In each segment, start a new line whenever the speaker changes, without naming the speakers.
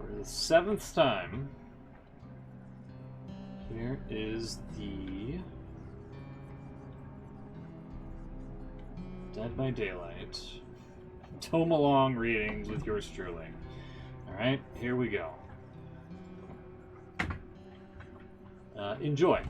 For the 7th time, here is the Dead by Daylight Tome Along readings with yours truly. Alright, here we go. Enjoy.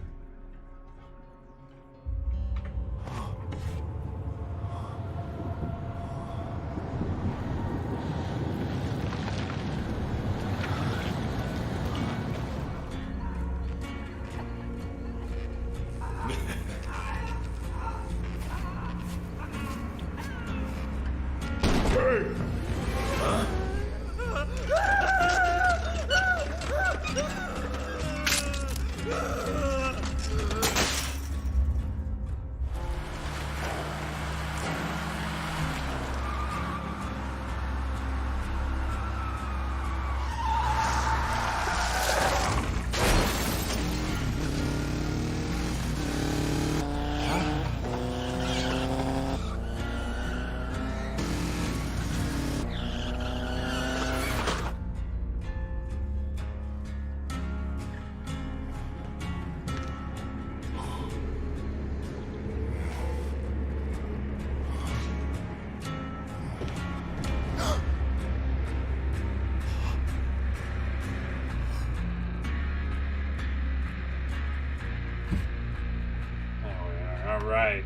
Alright.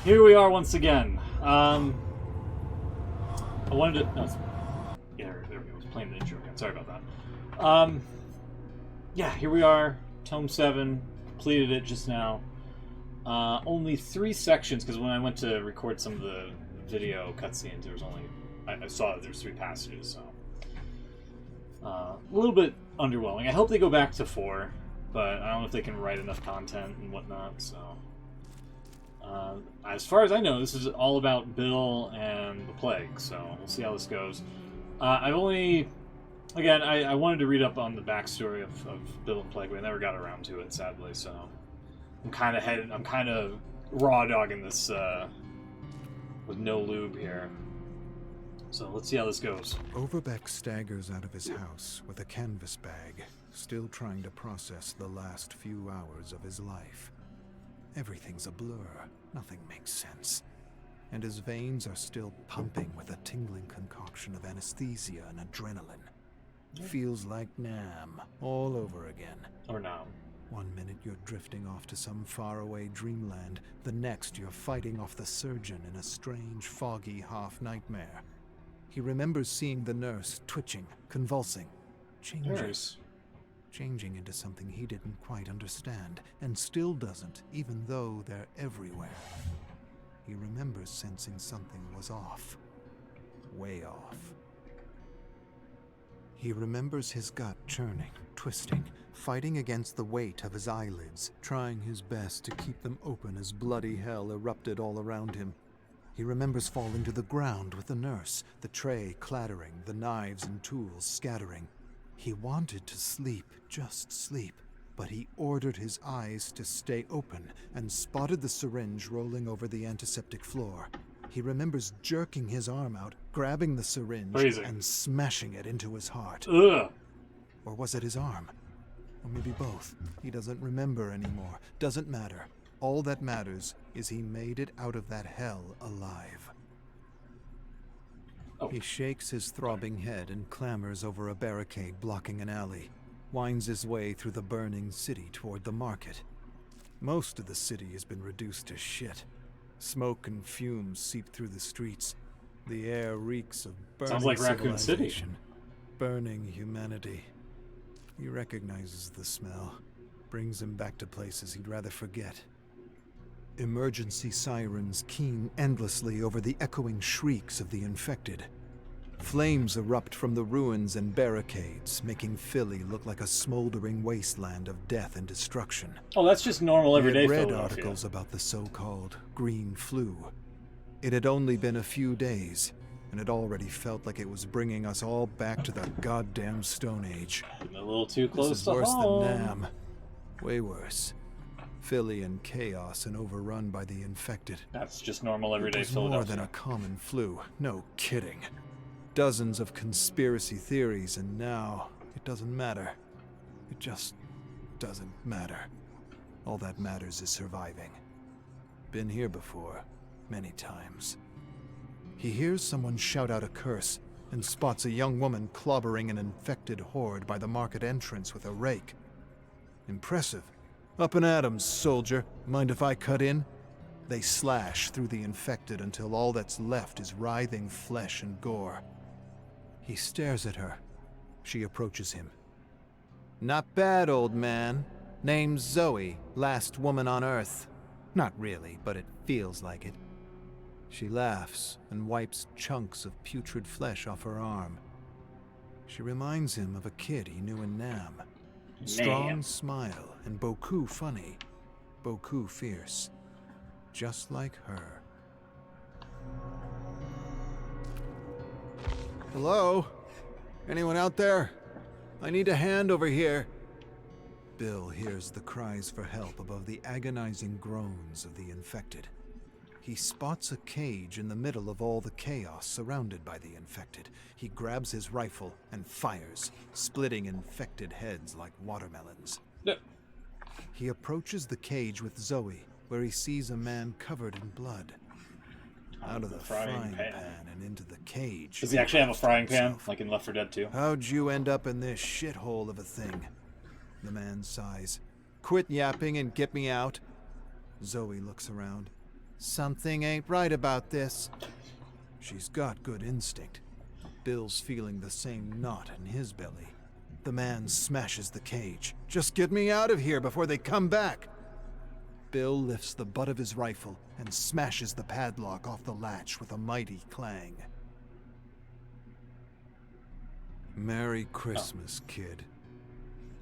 Here we are once again. I wanted to... No, yeah, there we go. I was playing the intro again. Sorry about that. Yeah, here we are. Tome 7. Completed it just now. Only 3 sections, because when I went to record some of the video cutscenes, there was only... I saw that there's 3 passages, so... a little bit underwhelming. I hope they go back to 4, but I don't know if they can write enough content and whatnot, so... as far as I know, this is all about Bill and the Plague, so we'll see how this goes. I've only... Again, I wanted to read up on the backstory of Bill and Plague, but I never got around to it, sadly, so... I'm kind of raw dogging this, with no lube here. So let's see how this goes.
Overbeck staggers out of his house with a canvas bag, still trying to process the last few hours of his life. Everything's a blur. Nothing makes sense. And his veins are still pumping with a tingling concoction of anesthesia and adrenaline. Feels like Nam all over again.
Or now.
One minute you're drifting off to some faraway dreamland. The next you're fighting off the surgeon in a strange, foggy half-nightmare. He remembers seeing the nurse twitching, convulsing, changing into something he didn't quite understand, and still doesn't, even though they're everywhere. He remembers sensing something was off. Way off. He remembers his gut churning, twisting, fighting against the weight of his eyelids, trying his best to keep them open as bloody hell erupted all around him. He remembers falling to the ground with the nurse, the tray clattering, the knives and tools scattering. He wanted to sleep, just sleep, but he ordered his eyes to stay open and spotted the syringe rolling over the antiseptic floor. He remembers jerking his arm out, grabbing the syringe, and smashing it into his heart.
Ugh.
Or was it his arm? Or maybe both. He doesn't remember anymore. Doesn't matter. All that matters is he made it out of that hell alive.
Oh.
He shakes his throbbing head and clambers over a barricade blocking an alley, winds his way through the burning city toward the market. Most of the city has been reduced to shit. Smoke and fumes seep through the streets. The air reeks of burning
Sounds like Raccoon City.
Burning humanity. He recognizes the smell. Brings him back to places he'd rather forget. Emergency sirens keen endlessly over the echoing shrieks of the infected. Flames erupt from the ruins and barricades, making Philly look like a smoldering wasteland of death and destruction.
Oh, that's just normal everyday
He had read
Philadelphia.
articles about the so-called green flu. It had only been a few days, and it already felt like it was bringing us all back to the goddamn Stone Age.
Getting a little too close
This is
to
worse
home.
than Nam. Way worse. Philly in chaos and overrun by the infected.
That's just normal everyday
It was more
Philadelphia.
than a common flu. No kidding. Dozens of conspiracy theories, and now it doesn't matter. It just doesn't matter. All that matters is surviving. Been here before, many times. He hears someone shout out a curse and spots a young woman clobbering an infected horde by the market entrance with a rake. Impressive. Up and at 'em, soldier. Mind if I cut in? They slash through the infected until all that's left is writhing flesh and gore. He stares at her. She approaches him. Not bad, old man. Name's Zoe, last woman on Earth. Not really, but it feels like it. She laughs and wipes chunks of putrid flesh off her arm. She reminds him of a kid he knew in Nam. Strong smile and beaucoup funny. Beaucoup fierce. Just like her. Hello? Anyone out there? I need a hand over here. Bill hears the cries for help above the agonizing groans of the infected. He spots a cage in the middle of all the chaos surrounded by the infected. He grabs his rifle and fires, splitting infected heads like watermelons. He approaches the cage with Zoe, where he sees a man covered in blood. Out of the frying pan and into the cage.
Does he actually have a frying pan, like in Left 4 Dead 2?
How'd you end up in this shithole of a thing? The man sighs. Quit yapping and get me out. Zoe looks around. Something ain't right about this. She's got good instinct. Bill's feeling the same knot in his belly. The man smashes the cage. Just get me out of here before they come back. Bill lifts the butt of his rifle and smashes the padlock off the latch with a mighty clang. Merry Christmas, kid.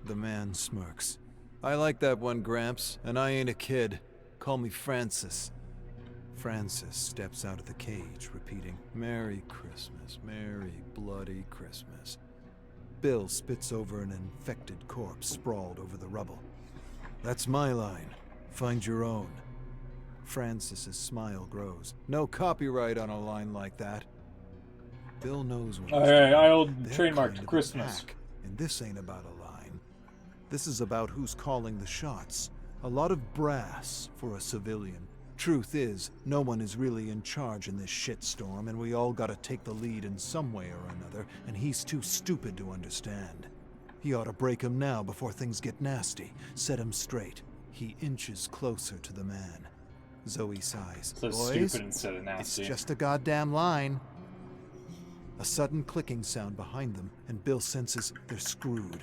The man smirks. I like that one, Gramps, and I ain't a kid. Call me Francis. Francis steps out of the cage, repeating, Merry Christmas, Merry bloody Christmas. Bill spits over an infected corpse sprawled over the rubble. That's my line. Find your own. Francis's smile grows. No copyright on a line like that. Bill knows what
I'll
They're
trademark
kind of
Christmas.
a pack, and this ain't about a line. This is about who's calling the shots. A lot of brass for a civilian. Truth is, no one is really in charge in this shitstorm, and we all gotta take the lead in some way or another, and he's too stupid to understand. He ought to break him now before things get nasty. Set him straight. He inches closer to the man. Zoe sighs.
So
Boys,
stupid instead of nasty.
it's just a goddamn line. A sudden clicking sound behind them, and Bill senses they're screwed.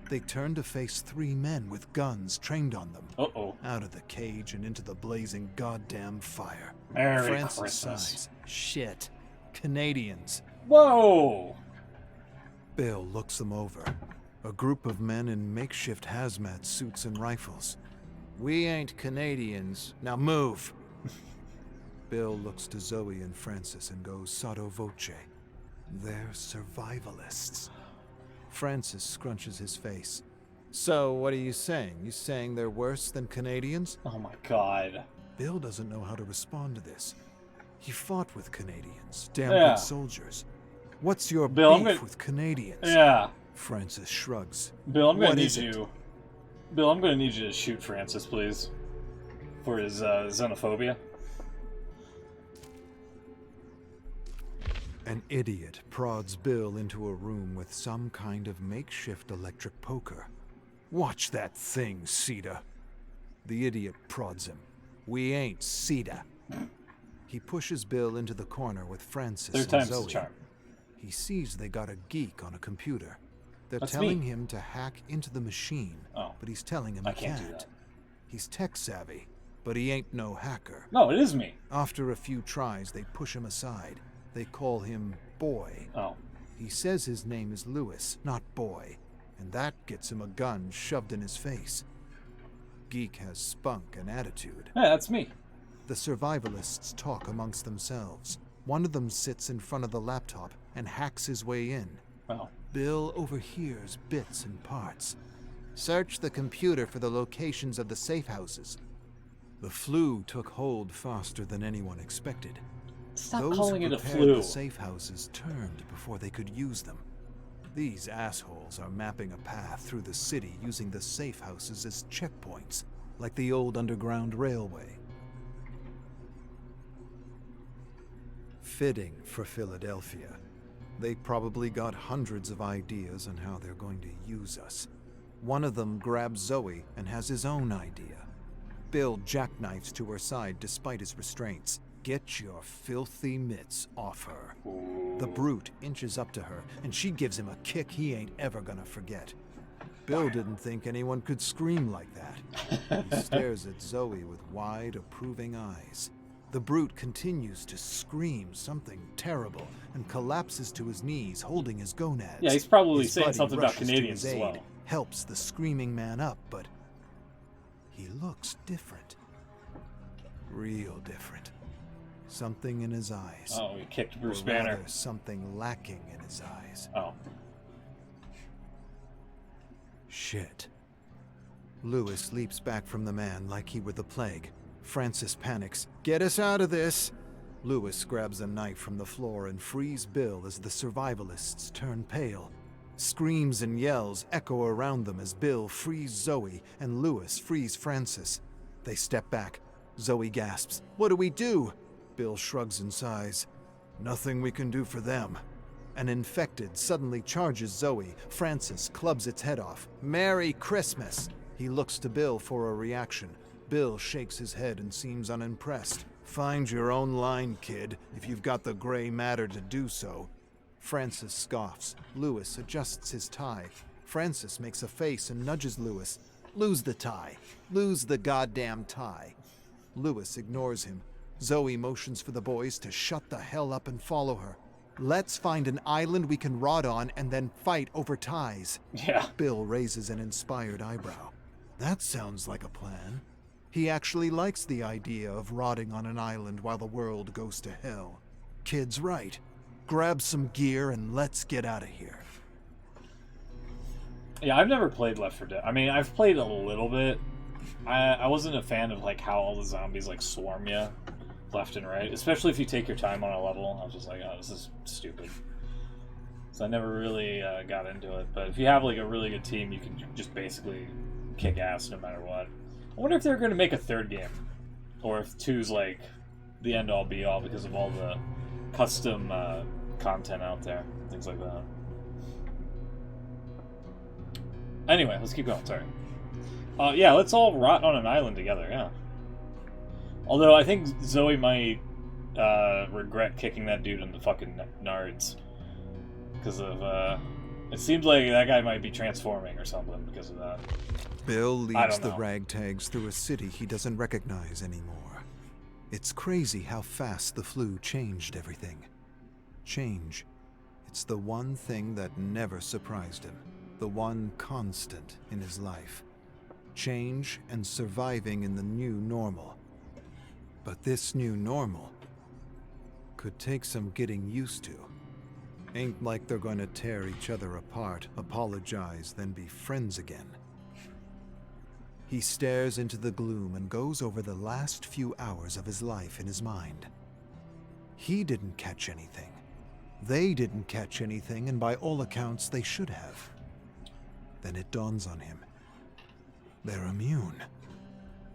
They turn to face three men with guns trained on them.
Uh-oh.
Out of the cage and into the blazing goddamn fire.
Merry
Francis
Christmas.
sighs. Shit. Canadians.
Whoa!
Bill looks them over. A group of men in makeshift hazmat suits and rifles. We ain't Canadians. Now move. Bill looks to Zoe and Francis and goes sotto voce. They're survivalists. Francis scrunches his face. So, what are you saying? You saying they're worse than Canadians?
Oh my god.
Bill doesn't know how to respond to this. He fought with Canadians, damn
Yeah.
good soldiers. What's your
Bill, I'm
beef
gonna-
with Canadians?
Yeah.
Francis shrugs.
Bill, I'm gonna
What
need
is it?
you. Bill, I'm gonna need you to shoot Francis, please. For his xenophobia.
An idiot prods Bill into a room with some kind of makeshift electric poker. Watch that thing, Sita. The idiot prods him. We ain't Sita. He pushes Bill into the corner with Francis
Third
and
time's the
Zoe.
charm.
He sees they got a geek on a computer. They're
That's
telling
me.
him to hack into the machine,
Oh.
but he's telling him
I
he
can't do
can't.
that.
He's tech savvy, but he ain't no hacker.
No, it is me.
After a few tries, they push him aside. They call him Boy.
Oh.
He says his name is Lewis, not Boy, and that gets him a gun shoved in his face. Geek has spunk and attitude.
Yeah, that's me.
The survivalists talk amongst themselves. One of them sits in front of the laptop and hacks his way in.
Oh.
Bill overhears bits and parts. Search the computer for the locations of the safe houses. The flu took hold faster than anyone expected.
Stop
Those
calling
who
it a
prepared
flu.
the safe houses turned before they could use them. These assholes are mapping a path through the city using the safe houses as checkpoints, like the old underground railway. Fitting for Philadelphia. They probably got hundreds of ideas on how they're going to use us. One of them grabs Zoe and has his own idea. Bill jackknifes to her side despite his restraints. Get your filthy mitts off her. The brute inches up to her, and she gives him a kick he ain't ever gonna forget. Bill didn't think anyone could scream like that. He stares at Zoe with wide, approving eyes. The brute continues to scream something terrible and collapses to his knees, holding his gonads.
Yeah, he's probably
His
saying
buddy
something about
rushes to
Canadians
his
as
aid,
well.
helps the screaming man up, but he looks different. Real different. Something in his eyes.
Oh, he kicked Bruce
Or
Banner.
rather, something lacking in his eyes.
Oh.
Shit. Lewis leaps back from the man like he were the plague. Francis panics. Get us out of this! Lewis grabs a knife from the floor and frees Bill as the survivalists turn pale. Screams and yells echo around them as Bill frees Zoe and Lewis frees Francis. They step back. Zoe gasps. What do we do? Bill shrugs and sighs. Nothing we can do for them. An infected suddenly charges Zoe. Francis clubs its head off. Merry Christmas! He looks to Bill for a reaction. Bill shakes his head and seems unimpressed. Find your own line, kid, if you've got the gray matter to do so. Francis scoffs. Lewis adjusts his tie. Francis makes a face and nudges Lewis. Lose the tie. Lose the goddamn tie. Lewis ignores him. Zoe motions for the boys to shut the hell up and follow her. Let's find an island we can rot on and then fight over ties.
Yeah.
Bill raises an inspired eyebrow. That sounds like a plan. He actually likes the idea of rotting on an island while the world goes to hell. Kid's right. Grab some gear and let's get out of here.
Yeah, I've never played Left 4 Dead. I mean, I've played a little bit. I wasn't a fan of like how all the zombies like swarm you left and right, especially if you take your time on a level. I was just like, oh, this is stupid. So I never really got into it. But if you have like a really good team, you can just basically kick ass no matter what. I wonder if they're going to make a third game, or if 2's like the end all be all because of all the custom content out there, things like that. Anyway, let's keep going. Sorry. Yeah, let's all rot on an island together. Yeah. Although I think Zoe might regret kicking that dude in the fucking nards because of it seems like that guy might be transforming or something because of that.
Bill leads the ragtags through a city he doesn't recognize anymore. It's crazy how fast the flu changed everything. Change. It's the one thing that never surprised him. The one constant in his life. Change and surviving in the new normal. But this new normal could take some getting used to. Ain't like they're going to tear each other apart, apologize, then be friends again. He stares into the gloom and goes over the last few hours of his life in his mind. He didn't catch anything. They didn't catch anything, and by all accounts, they should have. Then it dawns on him. They're immune.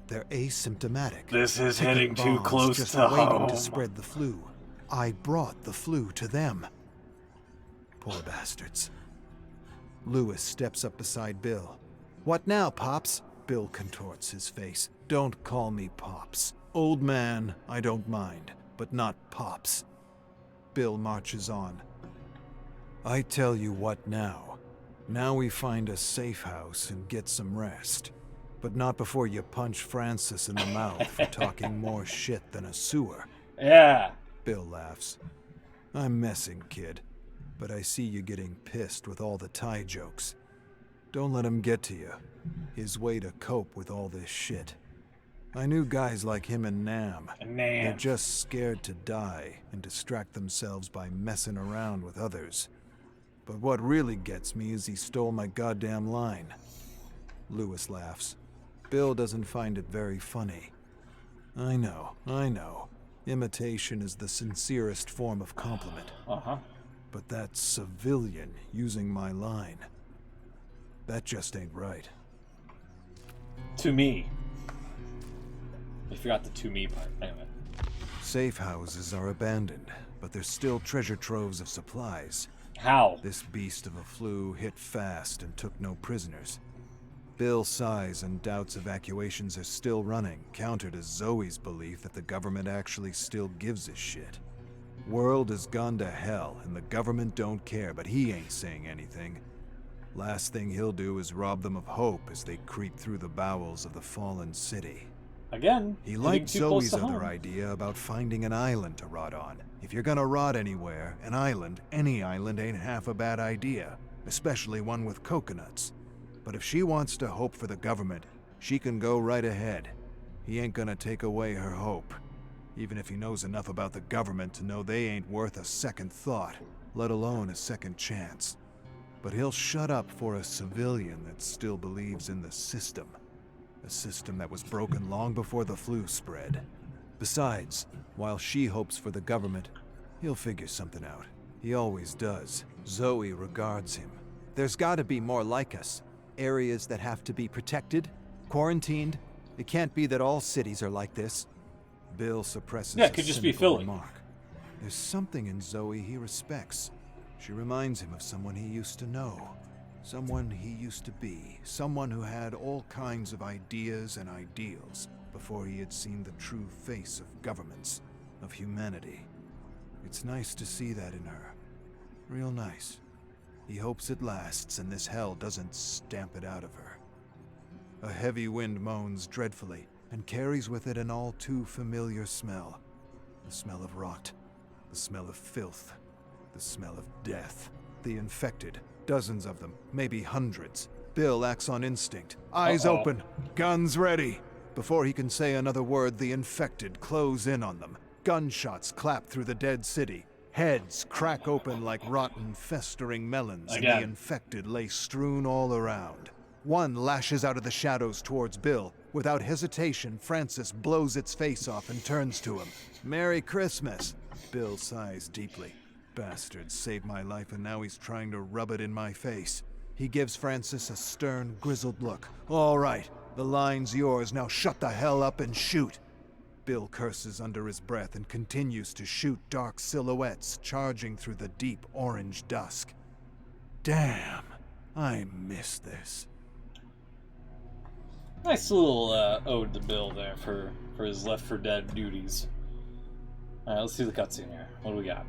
They're asymptomatic.
This is
Ticking
hitting too
bombs
close
just
to
waiting
home.
to spread the flu. I brought the flu to them. Poor bastards. Lewis steps up beside Bill. What now, Pops? Bill contorts his face. Don't call me Pops. Old man, I don't mind, but not Pops. Bill marches on. I tell you what now. Now we find a safe house and get some rest. But not before you punch Francis in the mouth for talking more shit than a sewer.
Yeah.
Bill laughs. I'm messing, kid. But I see you getting pissed with all the tie jokes. Don't let him get to you. His way to cope with all this shit. I knew guys like him and Nam. They're just scared to die and distract themselves by messing around with others. But what really gets me is he stole my goddamn line. Lewis laughs. Bill doesn't find it very funny. I know. Imitation is the sincerest form of compliment.
Uh-huh.
But that civilian using my line, that just ain't right.
To me. You forgot the to me part. Anyway.
Safe houses are abandoned, but there's still treasure troves of supplies.
How?
This beast of a flu hit fast and took no prisoners. Bill's sighs and doubts evacuations are still running, countered as Zoe's belief that the government actually still gives a shit. World has gone to hell, and the government don't care, but he ain't saying anything. Last thing he'll do is rob them of hope as they creep through the bowels of the fallen city.
Again,
he liked Zoe's other idea about finding an island to rot on. If you're gonna rot anywhere, an island, any island ain't half a bad idea, especially one with coconuts. But if she wants to hope for the government, she can go right ahead. He ain't gonna take away her hope, even if he knows enough about the government to know they ain't worth a second thought, let alone a second chance. But he'll shut up for a civilian that still believes in the system. A system that was broken long before the flu spread. Besides, while she hopes for the government, he'll figure something out. He always does. Zoe regards him. There's gotta be more like us. Areas that have to be protected, quarantined. It can't be that all cities are like this. Bill suppresses
it could just be Philly.
remark. There's something in Zoe he respects. She reminds him of someone he used to know. Someone he used to be. Someone who had all kinds of ideas and ideals before he had seen the true face of governments, of humanity. It's nice to see that in her. Real nice. He hopes it lasts and this hell doesn't stamp it out of her. A heavy wind moans dreadfully and carries with it an all too familiar smell. The smell of rot. The smell of filth. The smell of death. The infected. Dozens of them, maybe hundreds. Bill acts on instinct. Eyes open. Guns ready. Before he can say another word, the infected close in on them. Gunshots clap through the dead city. Heads crack open like rotten, festering melons, and the infected lay strewn all around. One lashes out of the shadows towards Bill. Without hesitation, Francis blows its face off and turns to him. Merry Christmas. Bill sighs deeply. Bastard saved my life and now he's trying to rub it in my face. He gives Francis a stern, grizzled look. All right, the line's yours. Now shut the hell up and shoot. Bill curses under his breath and continues to shoot dark silhouettes charging through the deep orange dusk. Damn, I miss this.
Nice little ode to Bill there for his Left 4 Dead duties. Alright, let's see the cutscene here. What do we got?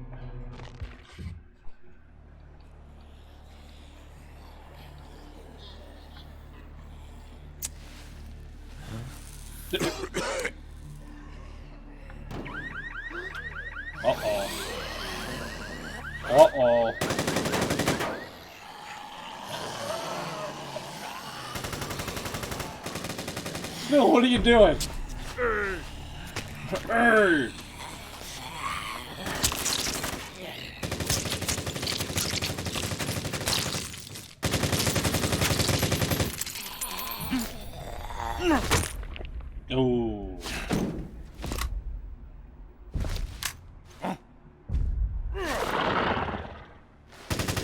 Uh-oh. Uh-oh. Bill, what are you doing? Hey. Oh.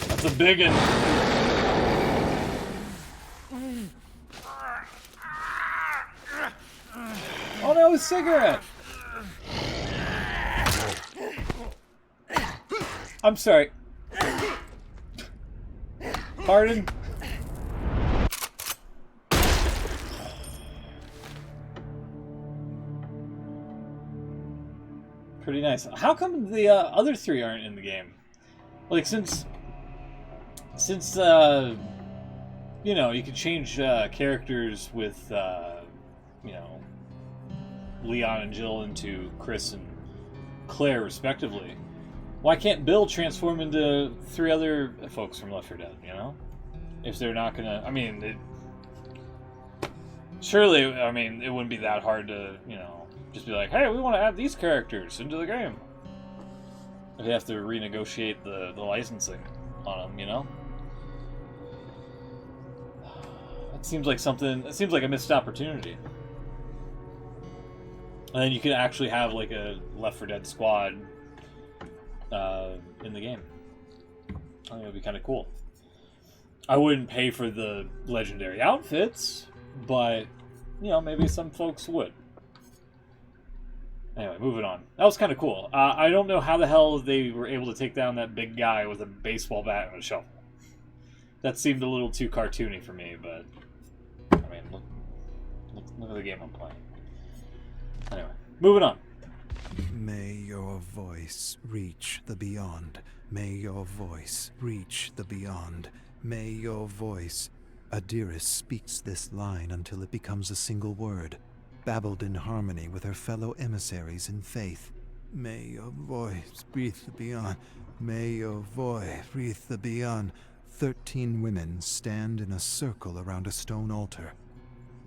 That's a big one. Oh no, a cigarette! I'm sorry. Pardon? Pretty nice. How come the other three aren't in the game? Like, since you know, you can change characters with, you know, Leon and Jill into Chris and Claire, respectively. Why can't Bill transform into three other folks from Left 4 Dead, you know? If they're not gonna... I mean, surely, I mean, it wouldn't be that hard to, you know, just be like, hey, we want to add these characters into the game. They have to renegotiate the licensing on them, you know? It seems like something... It seems like a missed opportunity. And then you can actually have like a Left 4 Dead squad in the game. I think it would be kind of cool. I wouldn't pay for the legendary outfits, but, you know, maybe some folks would. Anyway, moving on. That was kind of cool. I don't know how the hell they were able to take down that big guy with a baseball bat and a shovel. That seemed a little too cartoony for me, but I mean, look at the game I'm playing. Anyway, moving on.
May your voice reach the beyond. May your voice reach the beyond. May your voice... Adiris speaks this line until it becomes a single word, babbled in harmony with her fellow emissaries in faith. May your voice breathe the beyond. May your voice breathe the beyond. 13 women stand in a circle around a stone altar.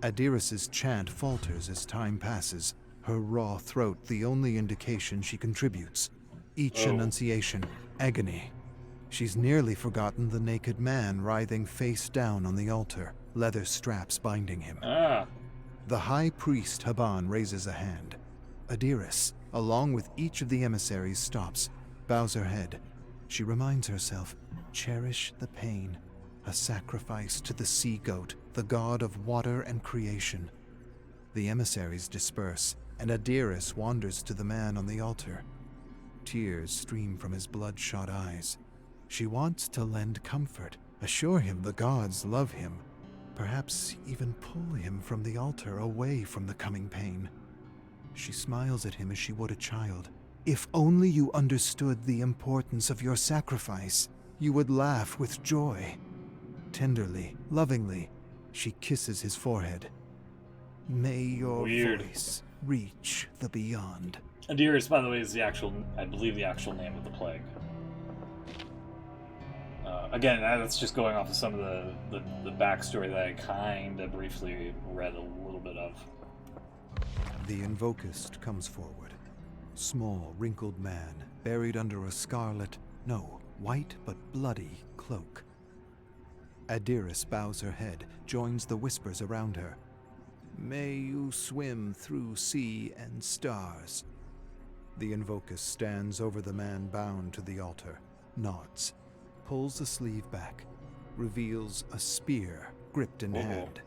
Adiris's chant falters as time passes, her raw throat the only indication she contributes. Each enunciation, agony. She's nearly forgotten the naked man writhing face down on the altar, leather straps binding him. The high priest Haban raises a hand. Adiris, along with each of the emissaries, stops, bows her head. She reminds herself, cherish the pain, a sacrifice to the sea-goat, the god of water and creation. The emissaries disperse, and Adiris wanders to the man on the altar. Tears stream from his bloodshot eyes. She wants to lend comfort, assure him the gods love him, perhaps even pull him from the altar away from the coming pain. She smiles at him as she would a child. If only you understood the importance of your sacrifice, you would laugh with joy. Tenderly, lovingly, she kisses his forehead. May your voice reach the beyond.
Adiris, by the way, is I believe the actual name of the plague. Again, that's just going off of some of the backstory that I kind of briefly read a little bit of.
The Invocist comes forward. Small, wrinkled man, buried under a white but bloody cloak. Adiris bows her head, joins the whispers around her. May you swim through sea and stars. The Invocist stands over the man bound to the altar, nods, pulls the sleeve back, reveals a spear gripped in hand,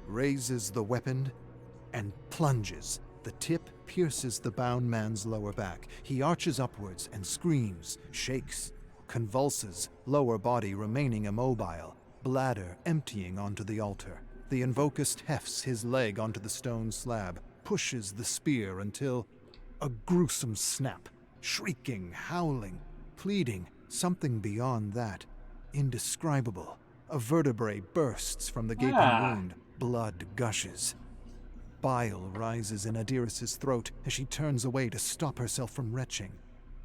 raises the weapon, and plunges. The tip pierces the bound man's lower back. He arches upwards and screams, shakes, convulses, lower body remaining immobile, bladder emptying onto the altar. The Invocist hefts his leg onto the stone slab, pushes the spear until a gruesome snap, shrieking, howling, pleading, something beyond that, indescribable. A vertebrae bursts from the gaping wound, blood gushes. Bile rises in Adiris's throat as she turns away to stop herself from retching.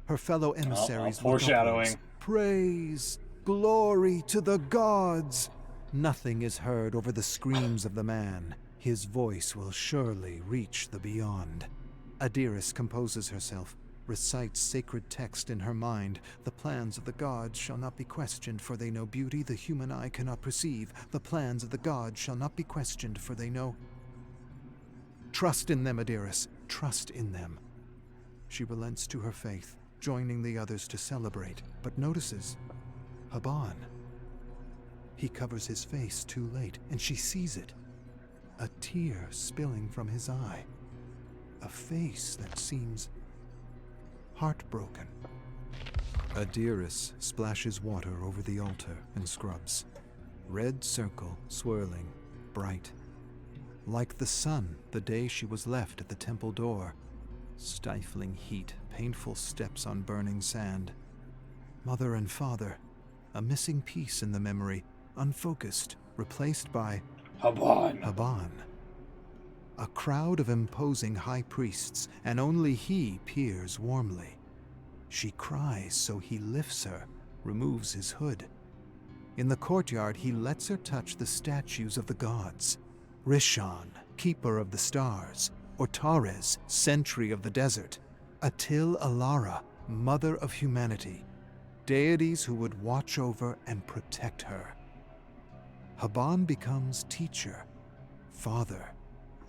Her fellow emissaries
foreshadowing.
Praise, glory to the gods! Nothing is heard over the screams of the man. His voice will surely reach the beyond. Adiris composes herself, recites sacred text in her mind. The plans of the gods shall not be questioned, for they know beauty the human eye cannot perceive. The plans of the gods shall not be questioned, for they know... Trust in them, Adiris. Trust in them. She relents to her faith, joining the others to celebrate, but notices Haban. He covers his face too late, and she sees it. A tear spilling from his eye. A face that seems heartbroken. Adiris splashes water over the altar and scrubs. Red circle swirling, bright. Like the sun the day she was left at the temple door. Stifling heat, painful steps on burning sand. Mother and father, a missing piece in the memory, unfocused, replaced by Haban. A crowd of imposing high priests, and only he peers warmly. She cries, so he lifts her, removes his hood. In the courtyard, he lets her touch the statues of the gods. Rishon, keeper of the stars. Ortares, sentry of the desert. Atil Alara, mother of humanity. Deities who would watch over and protect her. Haban becomes teacher, father.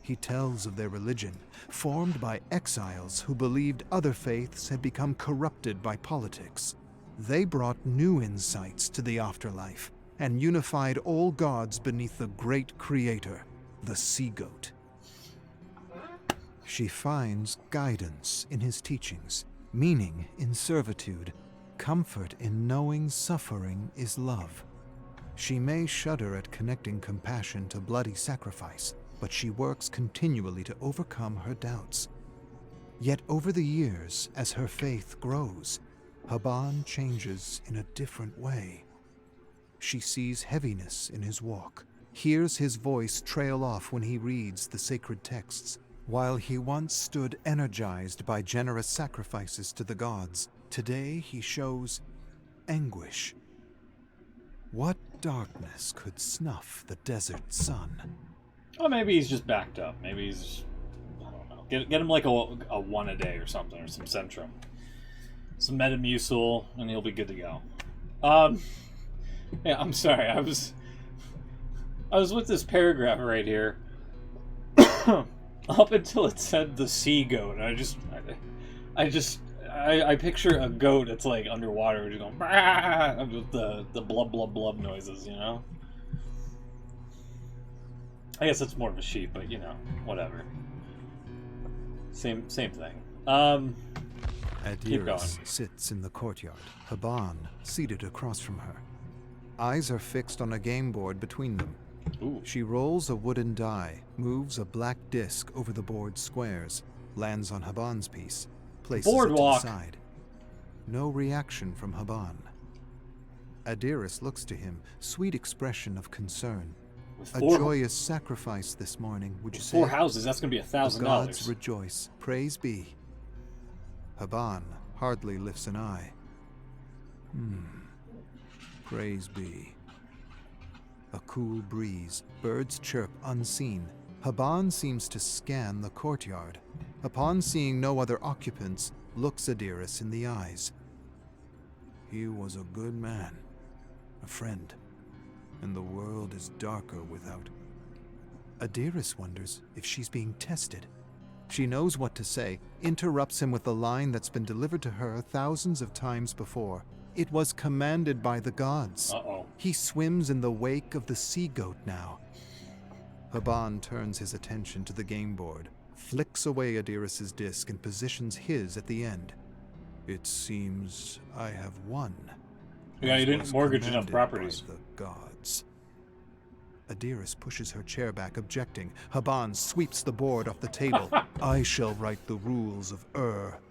He tells of their religion, formed by exiles who believed other faiths had become corrupted by politics. They brought new insights to the afterlife and unified all gods beneath the great creator, the sea-goat. She finds guidance in his teachings, meaning in servitude, comfort in knowing suffering is love. She may shudder at connecting compassion to bloody sacrifice, but she works continually to overcome her doubts. Yet over the years, as her faith grows, Haban changes in a different way. She sees heaviness in his walk, hears his voice trail off when he reads the sacred texts. While he once stood energized by generous sacrifices to the gods, today he shows anguish. What darkness could snuff the desert sun?
Oh, maybe he's just backed up. Maybe he's, I don't know. Get him like a one a day or something, or some Centrum, some Metamucil, and he'll be good to go. Yeah, I'm sorry. I was with this paragraph right here up until it said the sea goat. I picture a goat that's like underwater, just going with the blub blub blub noises, you know. I guess it's more of a sheep, but you know, whatever. Same thing. Keep going.
Sits in the courtyard, Haban seated across from her. Eyes are fixed on a game board between them.
Ooh.
She rolls a wooden die, moves a black disc over the board's squares, lands on Haban's piece, places
Boardwalk.
it to the side. No reaction from Haban. Adiris looks to him, sweet expression of concern. A joyous sacrifice this morning, would you say?
4 houses, that's going to be $1,000.
The gods rejoice, praise be. Haban hardly lifts an eye. Praise be. A cool breeze, birds chirp unseen. Haban seems to scan the courtyard. Upon seeing no other occupants, looks Adiris in the eyes. He was a good man, a friend, and the world is darker without. Adiris wonders if she's being tested. She knows what to say, interrupts him with a line that's been delivered to her thousands of times before. It was commanded by the gods.
Uh-oh.
He swims in the wake of the sea-goat now. Haban turns his attention to the game board, flicks away Adiris' disc and positions his at the end. It seems I have won.
Yeah, you didn't mortgage enough properties.
By the gods. Adiris pushes her chair back, objecting. Haban sweeps the board off the table. I shall write the rules of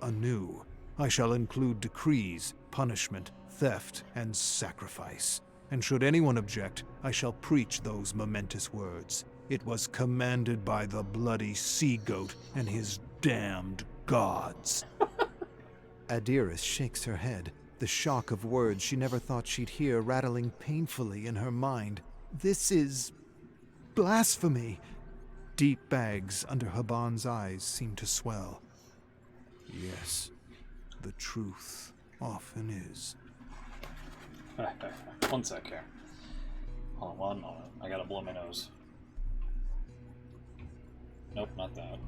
anew. I shall include decrees, punishment, theft, and sacrifice. And should anyone object, I shall preach those momentous words. It was commanded by the bloody sea-goat and his damned gods. Adiris shakes her head, the shock of words she never thought she'd hear rattling painfully in her mind. This is blasphemy. Deep bags under Haban's eyes seem to swell. Yes, the truth often is.
One sec here. Hold on one moment. I gotta blow my nose. Nope, not that.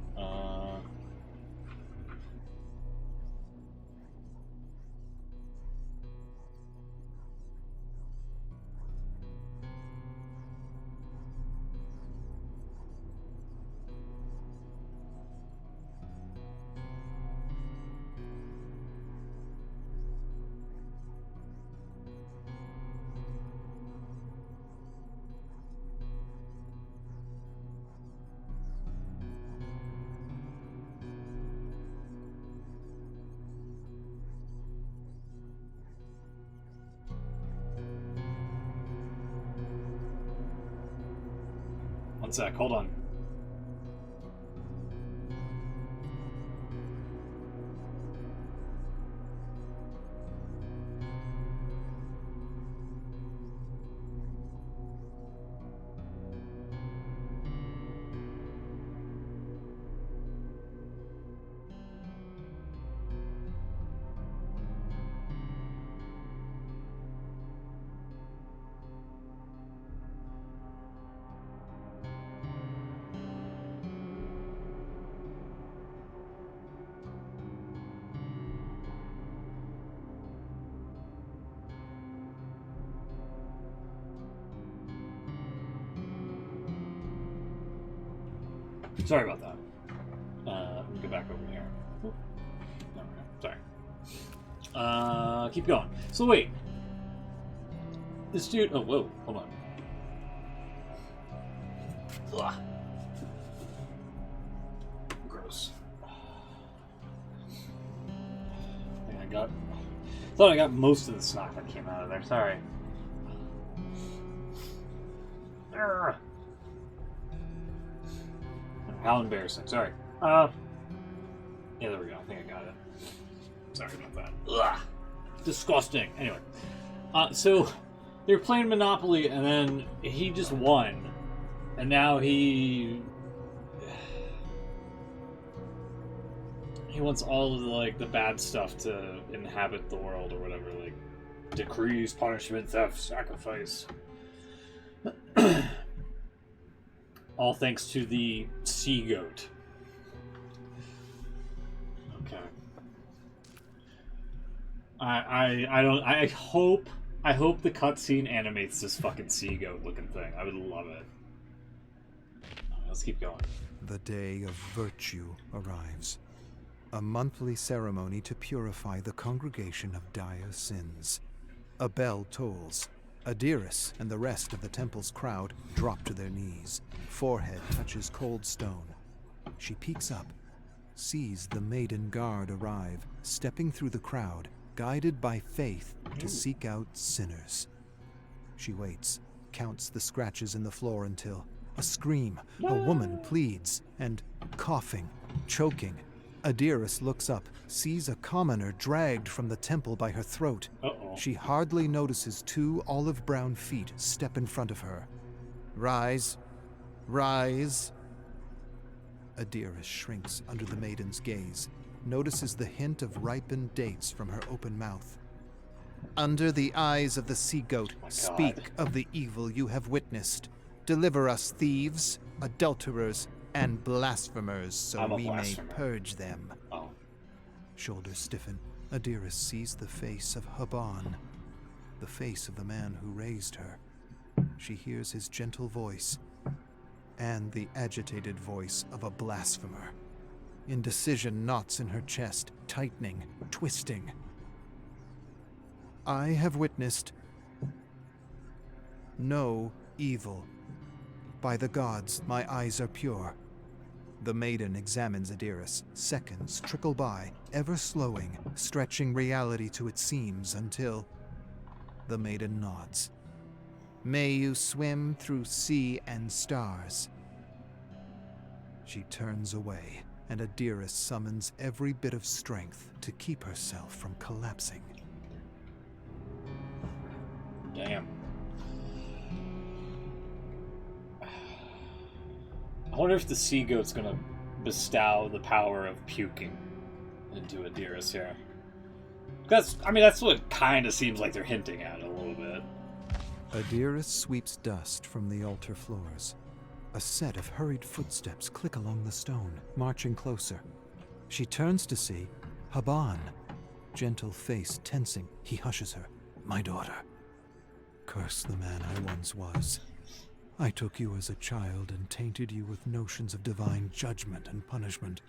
One sec, hold on. Sorry about that. Let me go back over here. Oop. Okay, sorry. Keep going. So wait. This dude... Oh, whoa. Hold on. Ugh. Gross. I thought I got most of the snot that came out of there. Sorry. Urgh. How embarrassing. Sorry. Yeah, there we go. I think I got it. Sorry about that. Ugh. Disgusting. Anyway. So, they were playing Monopoly, and then he just won. And now he wants all of the, like, the bad stuff to inhabit the world or whatever. Like, decrees, punishment, theft, sacrifice. All thanks to the sea goat. Okay. I hope the cutscene animates this fucking sea goat looking thing. I would love it. Let's keep going.
The day of virtue arrives. A monthly ceremony to purify the congregation of dire sins. A bell tolls. Adiris and the rest of the temple's crowd drop to their knees. Forehead touches cold stone. She peeks up, sees the maiden guard arrive, stepping through the crowd, guided by faith to seek out sinners. She waits, counts the scratches in the floor until a scream, a woman pleads, and coughing, choking. Adiris looks up, sees a commoner dragged from the temple by her throat.
Uh-oh.
She hardly notices two olive-brown feet step in front of her. Rise. Rise. Adiris shrinks under the maiden's gaze, notices the hint of ripened dates from her open mouth. Under the eyes of the sea-goat, speak of the evil you have witnessed. Deliver us thieves, adulterers, and blasphemers, so we may purge them.
Oh.
Shoulders stiffen. Adiris sees the face of Haban, the face of the man who raised her. She hears his gentle voice, and the agitated voice of a blasphemer. Indecision knots in her chest, tightening, twisting. I have witnessed no evil. By the gods, my eyes are pure. The maiden examines Adiris. Seconds trickle by, ever slowing, stretching reality to its seams until the maiden nods. May you swim through sea and stars. She turns away, and Adiris summons every bit of strength to keep herself from collapsing.
Damn. I wonder if the sea goat's gonna bestow the power of puking into Adiris here. That's what it kind of seems like they're hinting at a little bit.
Adiris sweeps dust from the altar floors. A set of hurried footsteps click along the stone, marching closer. She turns to see Haban. Gentle face tensing, he hushes her. My daughter. Curse the man I once was. I took you as a child and tainted you with notions of divine judgment and punishment.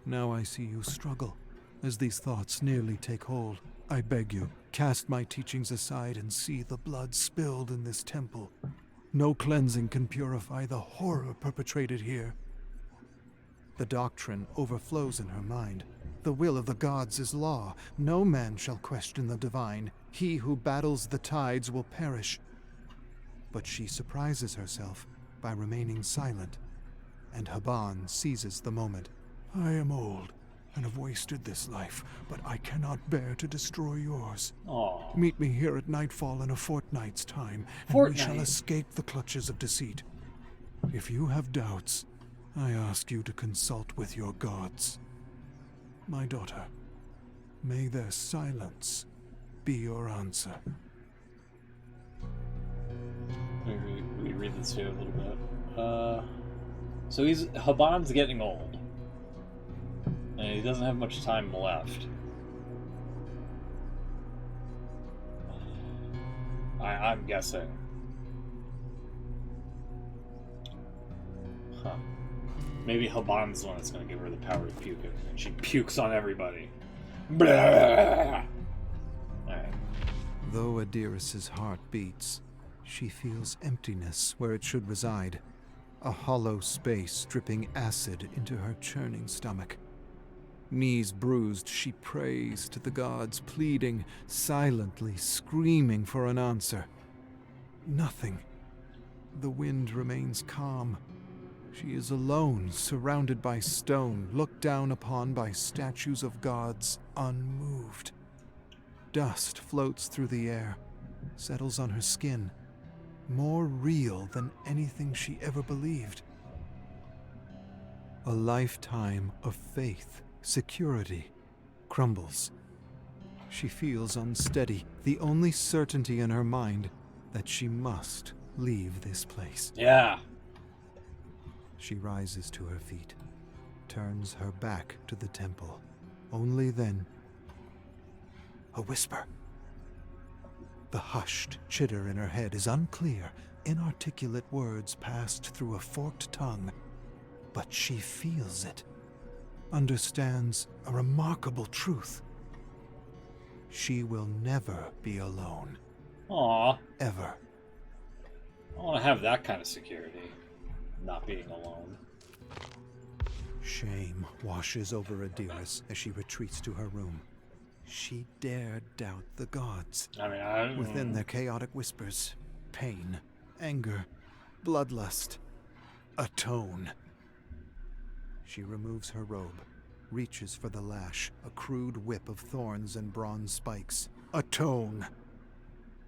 Now I see you struggle, as these thoughts nearly take hold. I beg you, cast my teachings aside and see the blood spilled in this temple. No cleansing can purify the horror perpetrated here. The doctrine overflows in her mind. The will of the gods is law. No man shall question the divine. He who battles the tides will perish. But she surprises herself by remaining silent, and Haban seizes the moment. I am old and have wasted this life, but I cannot bear to destroy yours.
Aww.
Meet me here at nightfall in a fortnight's time, and we shall escape the clutches of deceit. If you have doubts, I ask you to consult with your gods. My daughter, may their silence be your answer.
We read this here a little bit. So Haban's getting old. And he doesn't have much time left. I'm guessing. Huh. Maybe Haban's the one that's going to give her the power to puke it. And she pukes on everybody. Blah! Alright.
Though Adiris's heart beats, she feels emptiness where it should reside. A hollow space dripping acid into her churning stomach. Knees bruised, she prays to the gods, pleading, silently screaming for an answer. Nothing. The wind remains calm. She is alone, surrounded by stone, looked down upon by statues of gods, unmoved. Dust floats through the air, settles on her skin, more real than anything she ever believed. A lifetime of faith, security, crumbles. She feels unsteady, the only certainty in her mind that she must leave this place.
Yeah.
She rises to her feet, turns her back to the temple. Only then, a whisper. The hushed chitter in her head is unclear, inarticulate words passed through a forked tongue. But she feels it, understands a remarkable truth. She will never be alone.
Aww.
Ever.
I want to have that kind of security. Not being alone.
Shame washes over Adiris as she retreats to her room. She dared doubt the gods. Within their chaotic whispers, pain, anger, bloodlust, atone. She removes her robe, reaches for the lash, a crude whip of thorns and bronze spikes. Atone!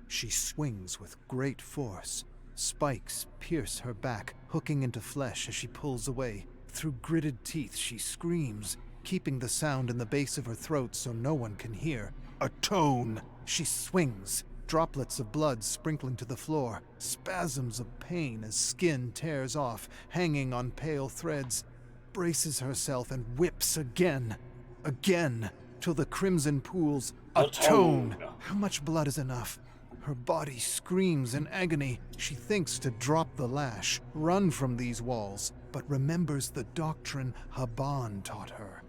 She swings with great force. Spikes pierce her back, hooking into flesh as she pulls away. Through gritted teeth, she screams, keeping the sound in the base of her throat so no one can hear. Atone! She swings, droplets of blood sprinkling to the floor, spasms of pain as skin tears off, hanging on pale threads. Braces herself and whips again, till the crimson pools. Atone! How much blood is enough? Her body screams in agony. She thinks to drop the lash, run from these walls, but remembers the doctrine Haban taught her.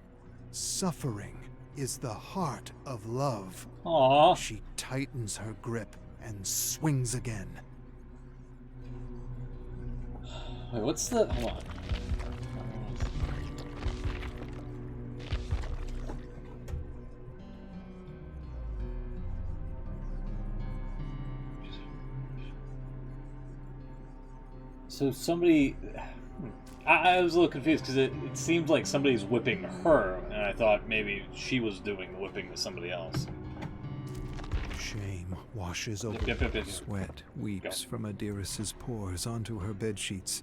Suffering is the heart of love.
Aww.
She tightens her grip and swings again.
Wait, what's the... Hold on. So somebody... I was a little confused because it seems like somebody's whipping her, and I thought maybe she was doing the whipping to somebody else.
Shame washes over.
Yep.
Sweat weeps from Adiris's pores onto her bedsheets.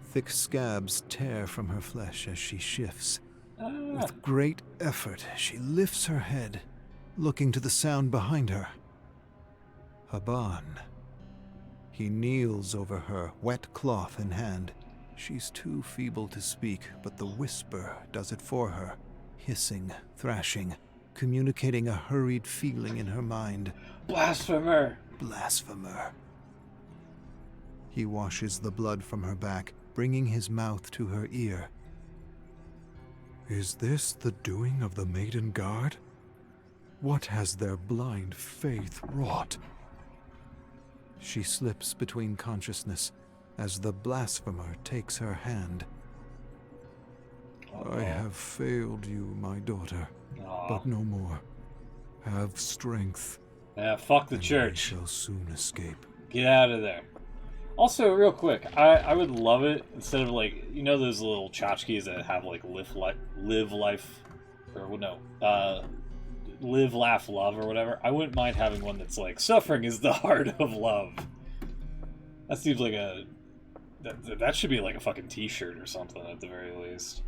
Thick scabs tear from her flesh as she shifts. With great effort, she lifts her head, looking to the sound behind her. Haban. He kneels over her, wet cloth in hand. She's too feeble to speak, but the whisper does it for her, hissing, thrashing, communicating a hurried feeling in her mind.
Blasphemer!
Blasphemer. He washes the blood from her back, bringing his mouth to her ear. Is this the doing of the Maiden Guard? What has their blind faith wrought? She slips between consciousness as the blasphemer takes her hand. I have failed you, my daughter, but no more. Have strength.
Yeah, fuck the
and
church.
I shall soon escape.
Get out of there. Also, real quick, I would love it instead of like, you know those little tchotchkes that have like live, laugh, love or whatever. I wouldn't mind having one that's like, suffering is the heart of love. That seems like that should be like a fucking t-shirt or something at the very least.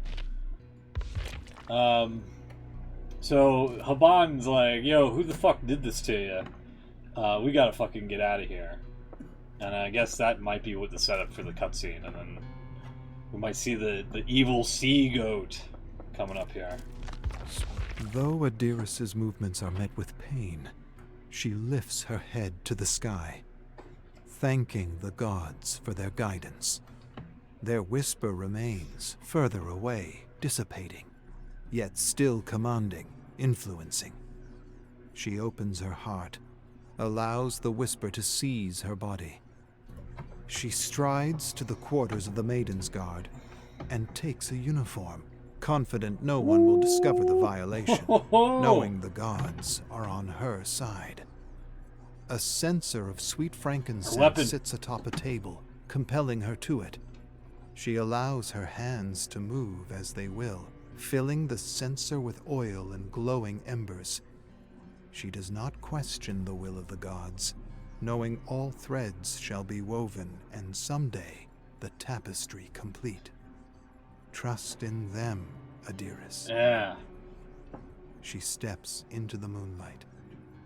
So Haban's like, yo, who the fuck did this to you? We gotta fucking get out of here. And I guess that might be what the setup for the cutscene, and then we might see the evil sea goat coming up here.
Though Adiris's movements are met with pain, she lifts her head to the sky, thanking the gods for their guidance. Their whisper remains, further away, dissipating, yet still commanding, influencing. She opens her heart, allows the whisper to seize her body. She strides to the quarters of the Maiden's Guard and takes a uniform, confident no one will discover the violation, knowing the gods are on her side. A censer of sweet frankincense sits atop a table, compelling her to it. She allows her hands to move as they will, filling the censer with oil and glowing embers. She does not question the will of the gods, knowing all threads shall be woven and someday the tapestry complete. Trust in them, Adiris.
Yeah.
She steps into the moonlight.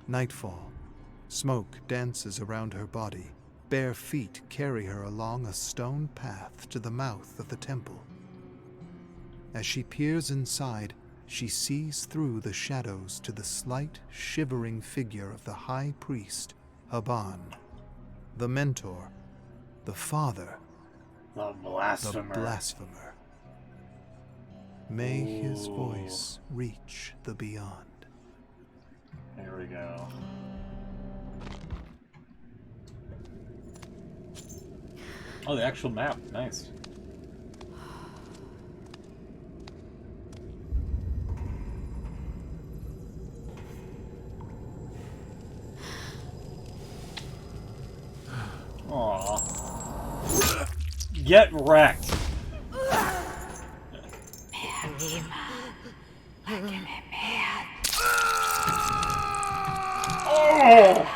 Nightfall. Smoke dances around her body. Bare feet carry her along a stone path to the mouth of the temple. As she peers inside, she sees through the shadows to the slight, shivering figure of the high priest, Haban, the mentor, the father,
The blasphemer.
the blasphemer. May his voice reach the beyond.
There we go. Oh, the actual map. Nice. Aw. Get wrecked. Oh!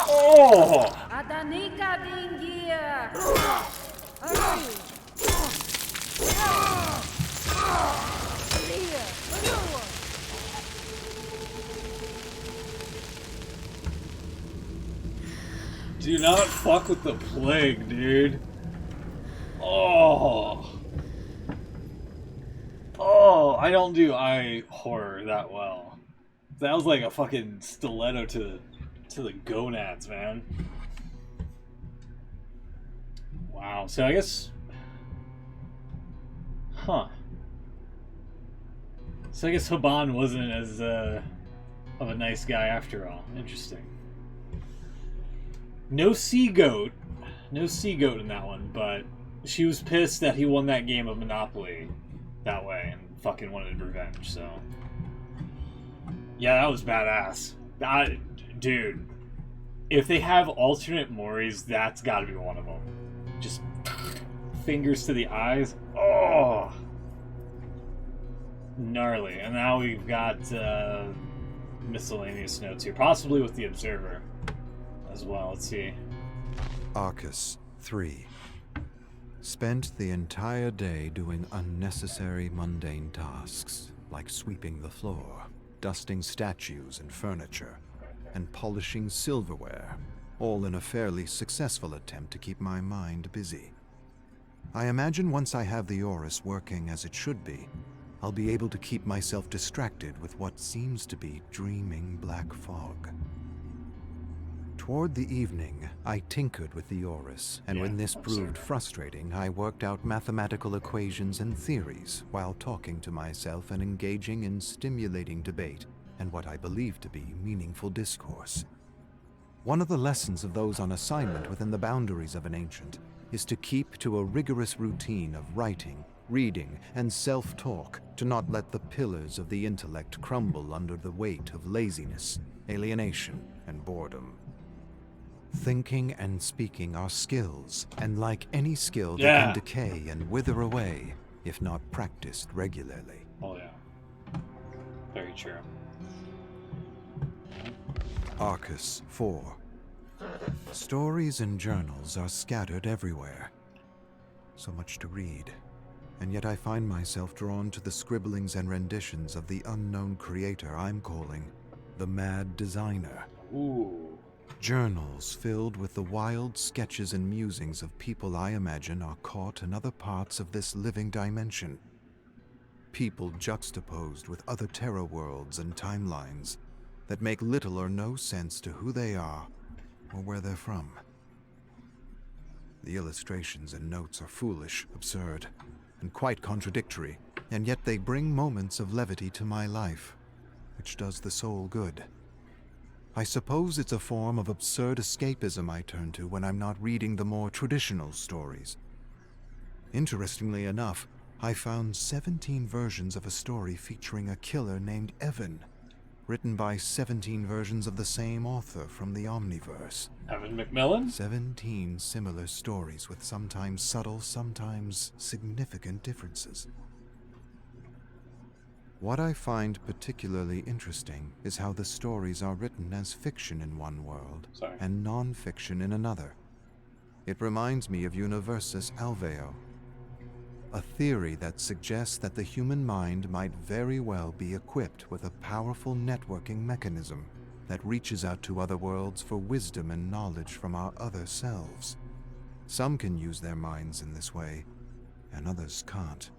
Oh!
Adanika dingia.
Do not fuck with the plague, dude. Oh. Oh, I don't do eye horror that well. That was like a fucking stiletto to the gonads, man. Wow. So I guess, huh? So I guess Haban wasn't as of a nice guy after all. Interesting. No sea goat in that one, but she was pissed that he won that game of Monopoly that way and fucking wanted revenge. So yeah, that was badass. Dude, if they have alternate Moris, that's got to be one of them. Just fingers to the eyes. Oh, gnarly. And now we've got miscellaneous notes here, possibly with the Observer as well. Let's see.
Arcus 3. Spent the entire day doing unnecessary mundane tasks, like sweeping the floor, dusting statues and furniture, and polishing silverware, all in a fairly successful attempt to keep my mind busy. I imagine once I have the Oris working as it should be, I'll be able to keep myself distracted with what seems to be dreaming black fog. Toward the evening, I tinkered with the Oris, and when this proved frustrating, I worked out mathematical equations and theories while talking to myself and engaging in stimulating debate and what I believe to be meaningful discourse. One of the lessons of those on assignment within the boundaries of an ancient is to keep to a rigorous routine of writing, reading, and self-talk to not let the pillars of the intellect crumble under the weight of laziness, alienation, and boredom. Thinking and speaking are skills, and like any skill, they can decay and wither away if not practiced regularly.
Oh yeah. Very true.
Arcus 4. Stories and journals are scattered everywhere. So much to read, and yet I find myself drawn to the scribblings and renditions of the unknown creator I'm calling the Mad Designer.
Ooh.
Journals filled with the wild sketches and musings of people I imagine are caught in other parts of this living dimension. People juxtaposed with other terror worlds and timelines that make little or no sense to who they are or where they're from. The illustrations and notes are foolish, absurd, and quite contradictory, and yet they bring moments of levity to my life, which does the soul good. I suppose it's a form of absurd escapism I turn to when I'm not reading the more traditional stories. Interestingly enough, I found 17 versions of a story featuring a killer named Evan, written by 17 versions of the same author from the Omniverse.
Evan McMillan?
17 similar stories with sometimes subtle, sometimes significant differences. What I find particularly interesting is how the stories are written as fiction in one world and non-fiction in another. It reminds me of Universis Alveo, a theory that suggests that the human mind might very well be equipped with a powerful networking mechanism that reaches out to other worlds for wisdom and knowledge from our other selves. Some can use their minds in this way, and others can't.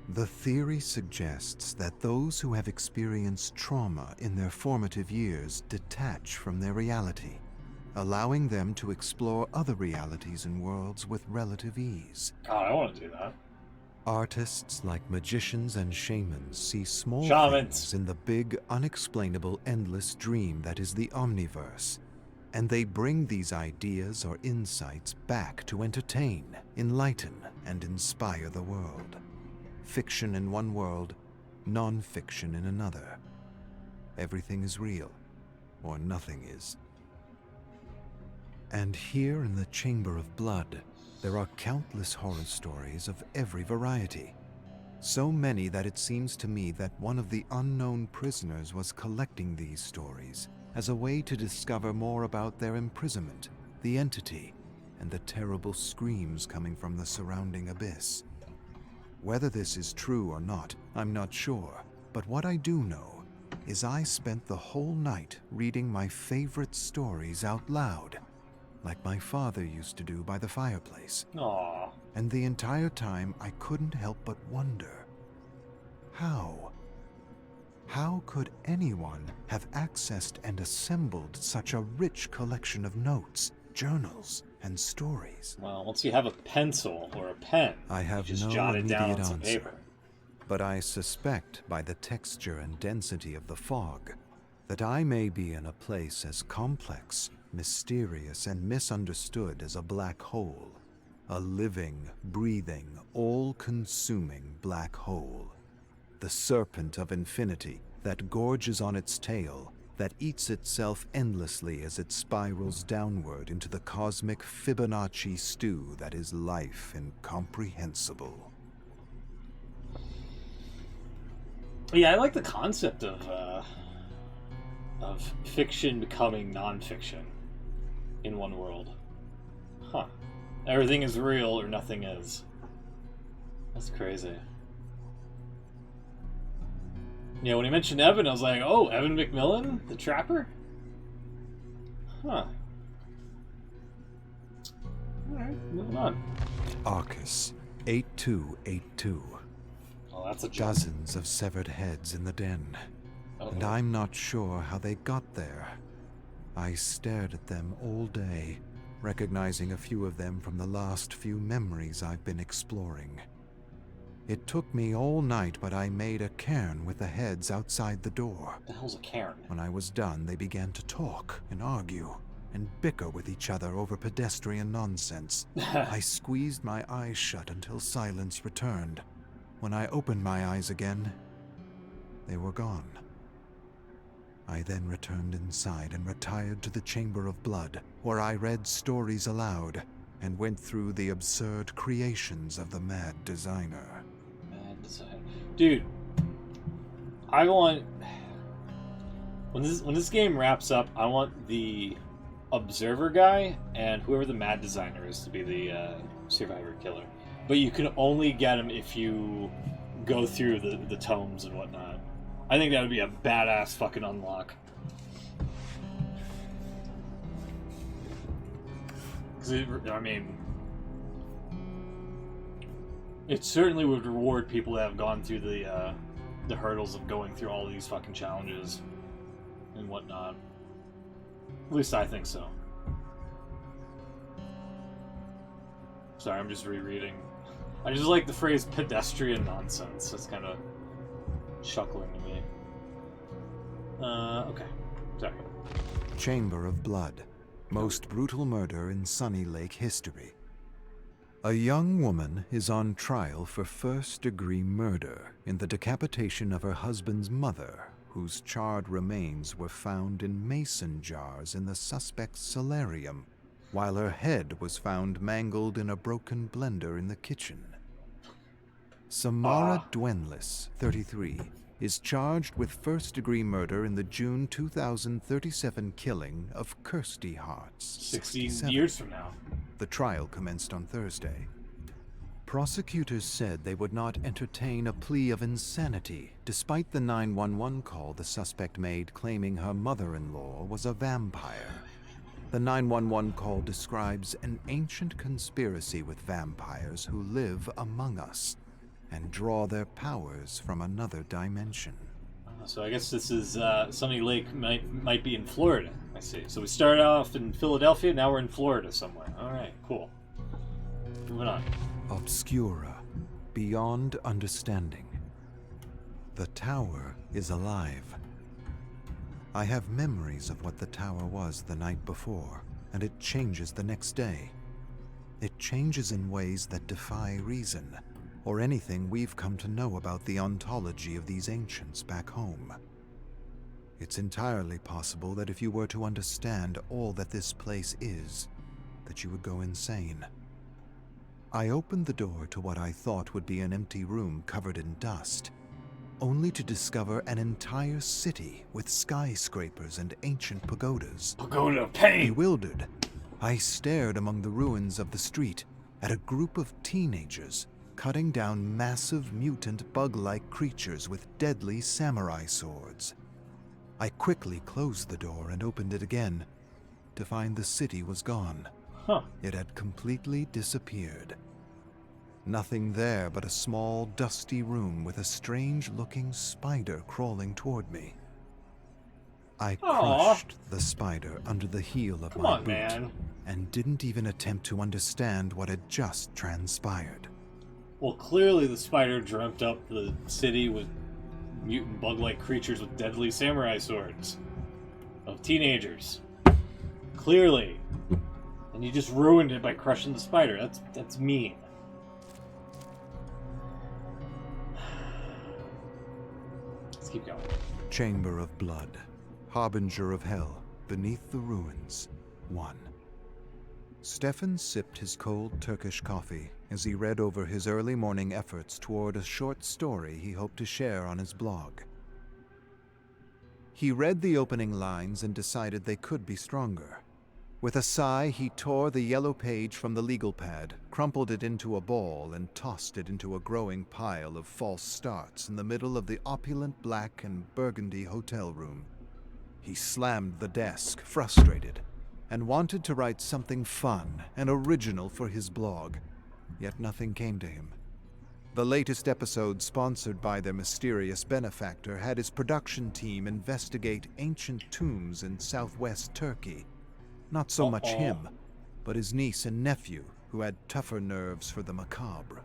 The theory suggests that those who have experienced trauma in their formative years detach from their reality, allowing them to explore other realities and worlds with relative ease.
God, I want to do that.
Artists like magicians and shamans see small
Shamans.
things in the big, unexplainable, endless dream that is the Omniverse, and they bring these ideas or insights back to entertain, enlighten, and inspire the world. Fiction in one world, non-fiction in another. Everything is real, or nothing is. And here in the Chamber of Blood, there are countless horror stories of every variety. So many that it seems to me that one of the unknown prisoners was collecting these stories as a way to discover more about their imprisonment, the entity, and the terrible screams coming from the surrounding abyss. Whether this is true or not, I'm not sure, but what I do know is I spent the whole night reading my favorite stories out loud, like my father used to do by the fireplace.
Aww.
And the entire time I couldn't help but wonder, how? How could anyone have accessed and assembled such a rich collection of notes, journals, and stories?
Well, once you have a pencil or a pen,
I have
you just
no
jot it down
immediate
on some
answer,
paper.
but I suspect by the texture and density of the fog that I may be in a place as complex, mysterious, and misunderstood as a black hole. A living, breathing, all-consuming black hole. The serpent of infinity that gorges on its tail, that eats itself endlessly as it spirals downward into the cosmic Fibonacci stew that is life incomprehensible.
Yeah, I like the concept of fiction becoming non-fiction in one world. Huh. Everything is real or nothing is. That's crazy. Yeah, when he mentioned Evan, I was like, oh, Evan McMillan? The Trapper? Huh. Alright, moving on.
Arcus 8282.
Oh, that's a jump.
Dozens of severed heads in the den. And I'm not sure how they got there. I stared at them all day, recognizing a few of them from the last few memories I've been exploring. It took me all night, but I made a cairn with the heads outside the door.
What the hell's a cairn?
When I was done, they began to talk and argue and bicker with each other over pedestrian nonsense. I squeezed my eyes shut until silence returned. When I opened my eyes again, they were gone. I then returned inside and retired to the Chamber of Blood, where I read stories aloud and went through the absurd creations of the mad designer.
Mad designer. Dude, I want... When this game wraps up, I want the observer guy and whoever the mad designer is to be the survivor killer. But you can only get him if you go through the tomes and whatnot. I think that would be a badass fucking unlock. I mean, it certainly would reward people that have gone through the hurdles of going through all these fucking challenges and whatnot. At least I think so. Sorry, I'm just rereading. I just like the phrase pedestrian nonsense. That's kind of chuckling to me. Okay. Sorry.
Chamber of Blood. Most brutal murder in Sunny Lake history. A young woman is on trial for first-degree murder in the decapitation of her husband's mother, whose charred remains were found in mason jars in the suspect's solarium, while her head was found mangled in a broken blender in the kitchen. Samara Dwenlis, 33, is charged with first-degree murder in the June 2037 killing of Kirsty Hartz,
16 years from now.
The trial commenced on Thursday. Prosecutors said they would not entertain a plea of insanity, despite the 911 call the suspect made claiming her mother-in-law was a vampire. The 911 call describes an ancient conspiracy with vampires who live among us and draw their powers from another dimension.
So I guess this is Sunny Lake might be in Florida. I see. So we started off in Philadelphia, now we're in Florida somewhere. All right, cool. Moving on.
Obscura, beyond understanding. The tower is alive. I have memories of what the tower was the night before, and it changes the next day. It changes in ways that defy reason, or anything we've come to know about the ontology of these ancients back home. It's entirely possible that if you were to understand all that this place is, that you would go insane. I opened the door to what I thought would be an empty room covered in dust, only to discover an entire city with skyscrapers and ancient pagodas.
Pagoda pain!
Bewildered, I stared among the ruins of the street at a group of teenagers cutting down massive mutant bug-like creatures with deadly samurai swords. I quickly closed the door and opened it again to find the city was gone. It had completely disappeared. Nothing there but a small, dusty room with a strange-looking spider crawling toward me. I crushed the spider under the heel of my boot and didn't even attempt to understand what had just transpired.
Well, clearly the spider dreamt up the city with mutant bug-like creatures with deadly samurai swords. Of teenagers. Clearly. And you just ruined it by crushing the spider. That's mean. Let's keep going.
Chamber of Blood. Harbinger of Hell. Beneath the Ruins. 1. Stefan sipped his cold Turkish coffee as he read over his early morning efforts toward a short story he hoped to share on his blog. He read the opening lines and decided they could be stronger. With a sigh, he tore the yellow page from the legal pad, crumpled it into a ball, and tossed it into a growing pile of false starts in the middle of the opulent black and burgundy hotel room. He slammed the desk, frustrated, and wanted to write something fun and original for his blog, yet nothing came to him. The latest episode, sponsored by their mysterious benefactor, had his production team investigate ancient tombs in southwest Turkey. Not so much him, but his niece and nephew, who had tougher nerves for the macabre.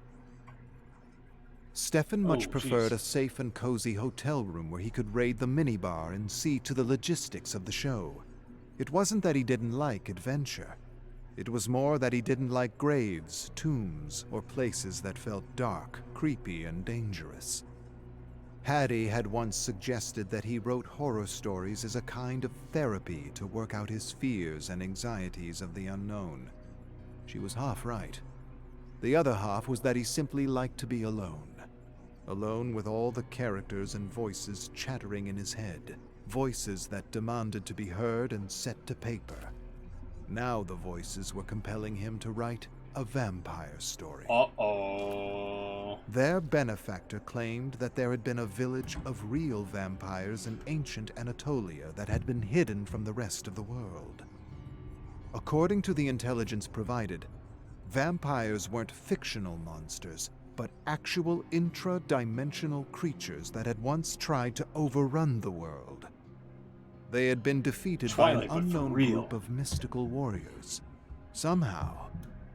Stefan much preferred a safe and cozy hotel room where he could raid the minibar and see to the logistics of the show. It wasn't that he didn't like adventure. It was more that he didn't like graves, tombs, or places that felt dark, creepy, and dangerous. Maddie had once suggested that he wrote horror stories as a kind of therapy to work out his fears and anxieties of the unknown. She was half right. The other half was that he simply liked to be alone. Alone with all the characters and voices chattering in his head. Voices that demanded to be heard and set to paper. Now the voices were compelling him to write a vampire story. Their benefactor claimed that there had been a village of real vampires in ancient Anatolia that had been hidden from the rest of the world. According to the intelligence provided, vampires weren't fictional monsters, but actual intra-dimensional creatures that had once tried to overrun the world. They had been defeated by an unknown group of mystical warriors. Somehow,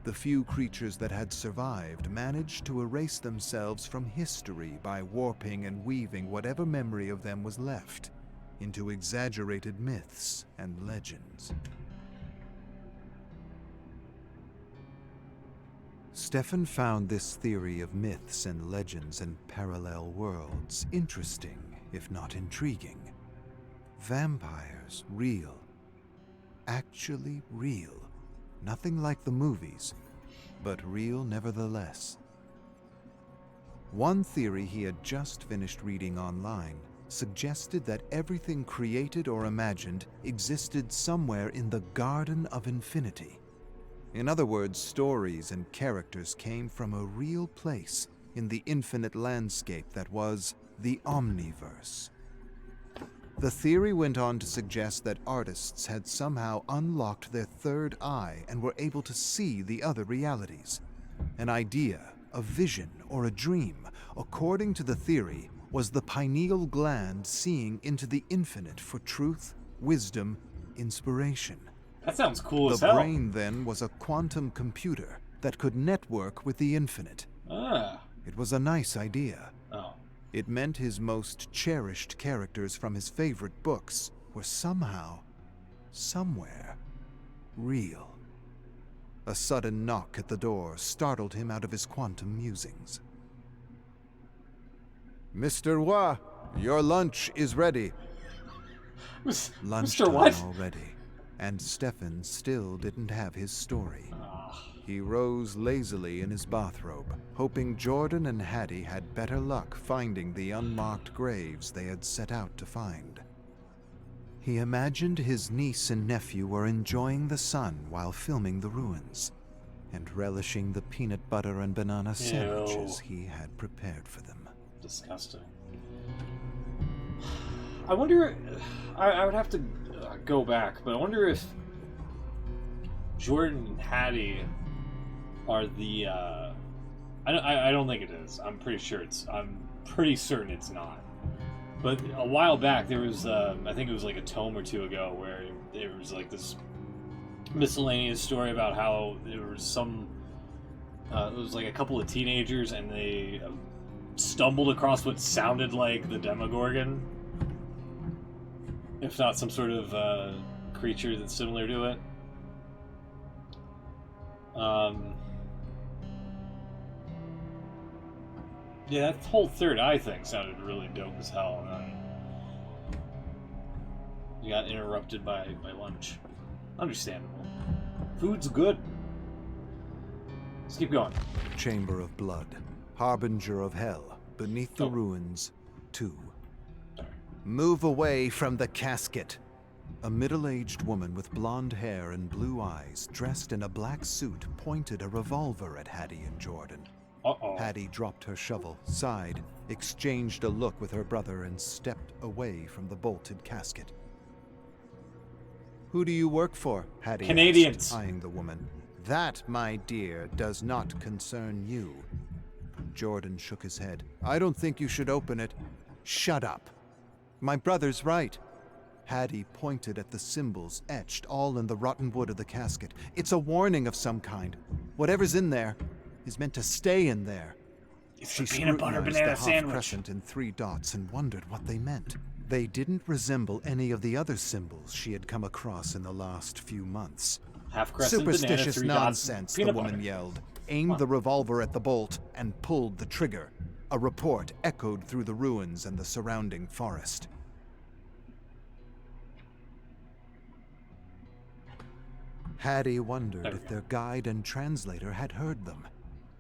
The few creatures that had survived managed to erase themselves from history by warping and weaving whatever memory of them was left into exaggerated myths and legends. Stefan found this theory of myths and legends and parallel worlds interesting, if not intriguing. Vampires, real. Actually real. Nothing like the movies, but real nevertheless. One theory he had just finished reading online suggested that everything created or imagined existed somewhere in the Garden of Infinity. In other words, stories and characters came from a real place in the infinite landscape that was the Omniverse. The theory went on to suggest that artists had somehow unlocked their third eye and were able to see the other realities. An idea, a vision, or a dream, according to the theory, was the pineal gland seeing into the infinite for truth, wisdom, inspiration.
That sounds cool as
The
hell.
brain, then, was a quantum computer that could network with the infinite.
Ah.
It was a nice idea.
Oh.
It meant his most cherished characters from his favorite books were somehow, somewhere, real. A sudden knock at the door startled him out of his quantum musings. Mr. Wa, your lunch is ready.
Mr.
Lunchtime
What?
already, and Stefan still didn't have his story.
Ah.
He rose lazily in his bathrobe, hoping Jordan and Hattie had better luck finding the unmarked graves they had set out to find. He imagined his niece and nephew were enjoying the sun while filming the ruins, and relishing the peanut butter and banana sandwiches he had prepared for them.
Disgusting. I wonder... I would have to go back, but I wonder if Jordan and Hattie are the... I don't think it is. I'm pretty certain it's not. But a while back, there was, I think it was like a tome or two ago, where there was like this miscellaneous story about how there was some... it was like a couple of teenagers, and they stumbled across what sounded like the Demogorgon. If not some sort of creature that's similar to it. Yeah, that whole third eye thing sounded really dope as hell. You got interrupted by lunch. Understandable. Food's good. Let's keep going.
Chamber of Blood, Harbinger of Hell, beneath the ruins, 2. Move away from the casket. A middle-aged woman with blonde hair and blue eyes, dressed in a black suit, pointed a revolver at Hattie and Jordan.
Uh-oh.
Hattie dropped her shovel, sighed, exchanged a look with her brother, and stepped away from the bolted casket. Who do you work for? Hattie
Canadians.
asked, eyeing the woman. That, my dear, does not concern you. Jordan shook his head. I don't think you should open it. Shut up. My brother's right. Hattie pointed at the symbols etched all in the rotten wood of the casket. It's a warning of some kind. Whatever's in there is meant to stay in there.
It's
She
the peanut butter
scrutinized
banana
the half
sandwich.
crescent and 3 dots and wondered what they meant. They didn't resemble any of the other symbols she had come across in the last few months.
Half crescent banana,
Superstitious
3 dots,
nonsense, the
peanut
woman
butter.
yelled, aimed the revolver at the bolt, and pulled the trigger. A report echoed through the ruins and the surrounding forest. Hattie wondered if their guide and translator had heard them.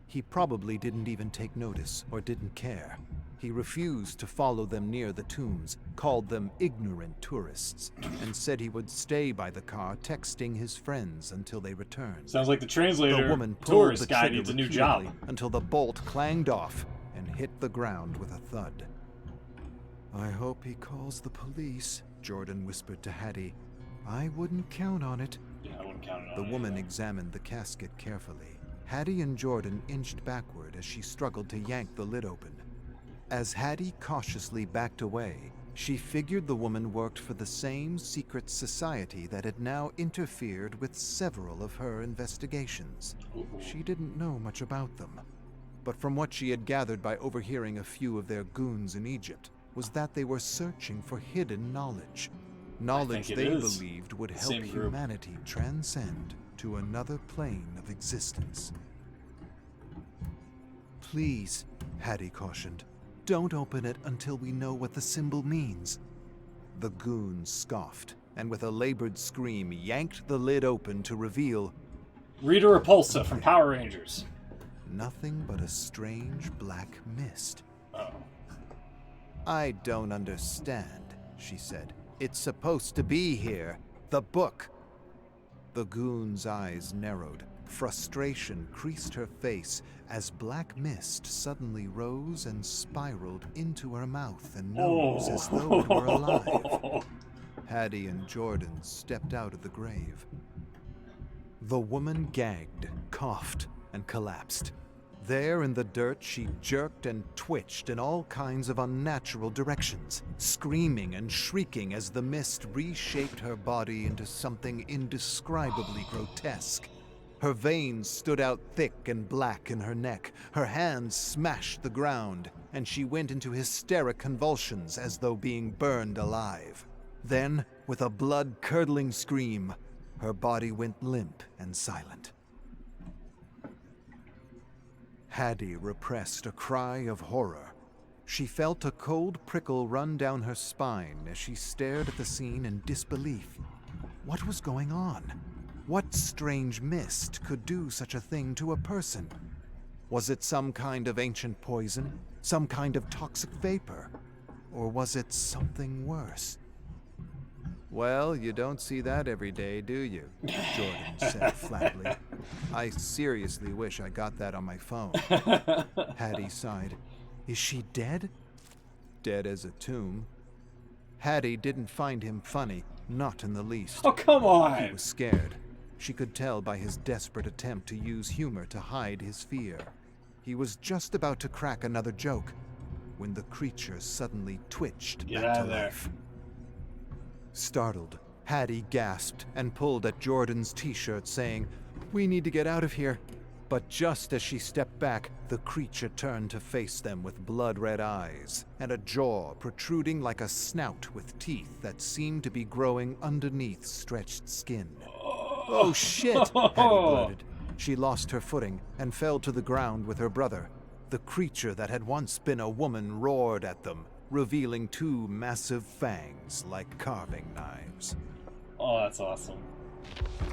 He probably didn't even take notice or didn't care. He refused to follow them near the tombs, called them ignorant tourists, and said he would stay by the car texting his friends until they returned.
Sounds like the translator
The woman pulled
tourist
the
guy
trigger
needs a new job.
repeatedly until the bolt clanged off and hit the ground with a thud. I hope he calls the police, Jordan whispered to Hattie. I wouldn't count on it.
Yeah, I wouldn't count it on
The
it
woman
either.
examined the casket carefully. Hattie and Jordan inched backward as she struggled to yank the lid open. As Hattie cautiously backed away, She figured the woman worked for the same secret society that had now interfered with several of her investigations. She didn't know much about them, but from what she had gathered by overhearing a few of their goons in Egypt, was that they were searching for hidden knowledge. Knowledge they believed would help humanity transcend to another plane of existence. Please, Hattie cautioned, don't open it until we know what the symbol means. The goon scoffed, and with a labored scream yanked the lid open to reveal
Rita Repulsa from Power Rangers.
Nothing but a strange black mist.
Oh.
I don't understand, she said. It's supposed to be here. The book. The goon's eyes narrowed. Frustration creased her face as black mist suddenly rose and spiraled into her mouth and nose as though it were alive. Hattie and Jordan stepped out of the grave. The woman gagged, coughed, and collapsed. There in the dirt, she jerked and twitched in all kinds of unnatural directions, screaming and shrieking as the mist reshaped her body into something indescribably grotesque. Her veins stood out thick and black in her neck, her hands smashed the ground, and she went into hysteric convulsions as though being burned alive. Then, with a blood-curdling scream, her body went limp and silent. Hattie repressed a cry of horror. She felt a cold prickle run down her spine as she stared at the scene in disbelief. What was going on? What strange mist could do such a thing to a person? Was it some kind of ancient poison? Some kind of toxic vapor? Or was it something worse? Well, you don't see that every day, do you? Jordan said flatly. I seriously wish I got that on my phone. Hattie sighed. Is she dead? Dead as a tomb. Hattie didn't find him funny, not in the least.
Oh, come on!
He was scared. She could tell by his desperate attempt to use humor to hide his fear. He was just about to crack another joke when the creature suddenly twitched back to life. Startled, Hattie gasped and pulled at Jordan's t-shirt, saying, "We need to get out of here." But just as she stepped back, the creature turned to face them with blood-red eyes and a jaw protruding like a snout with teeth that seemed to be growing underneath stretched skin. "Oh shit!" Hattie blurted. She lost her footing and fell to the ground with her brother. The creature that had once been a woman roared at them, revealing two massive fangs like carving knives.
Oh, that's awesome.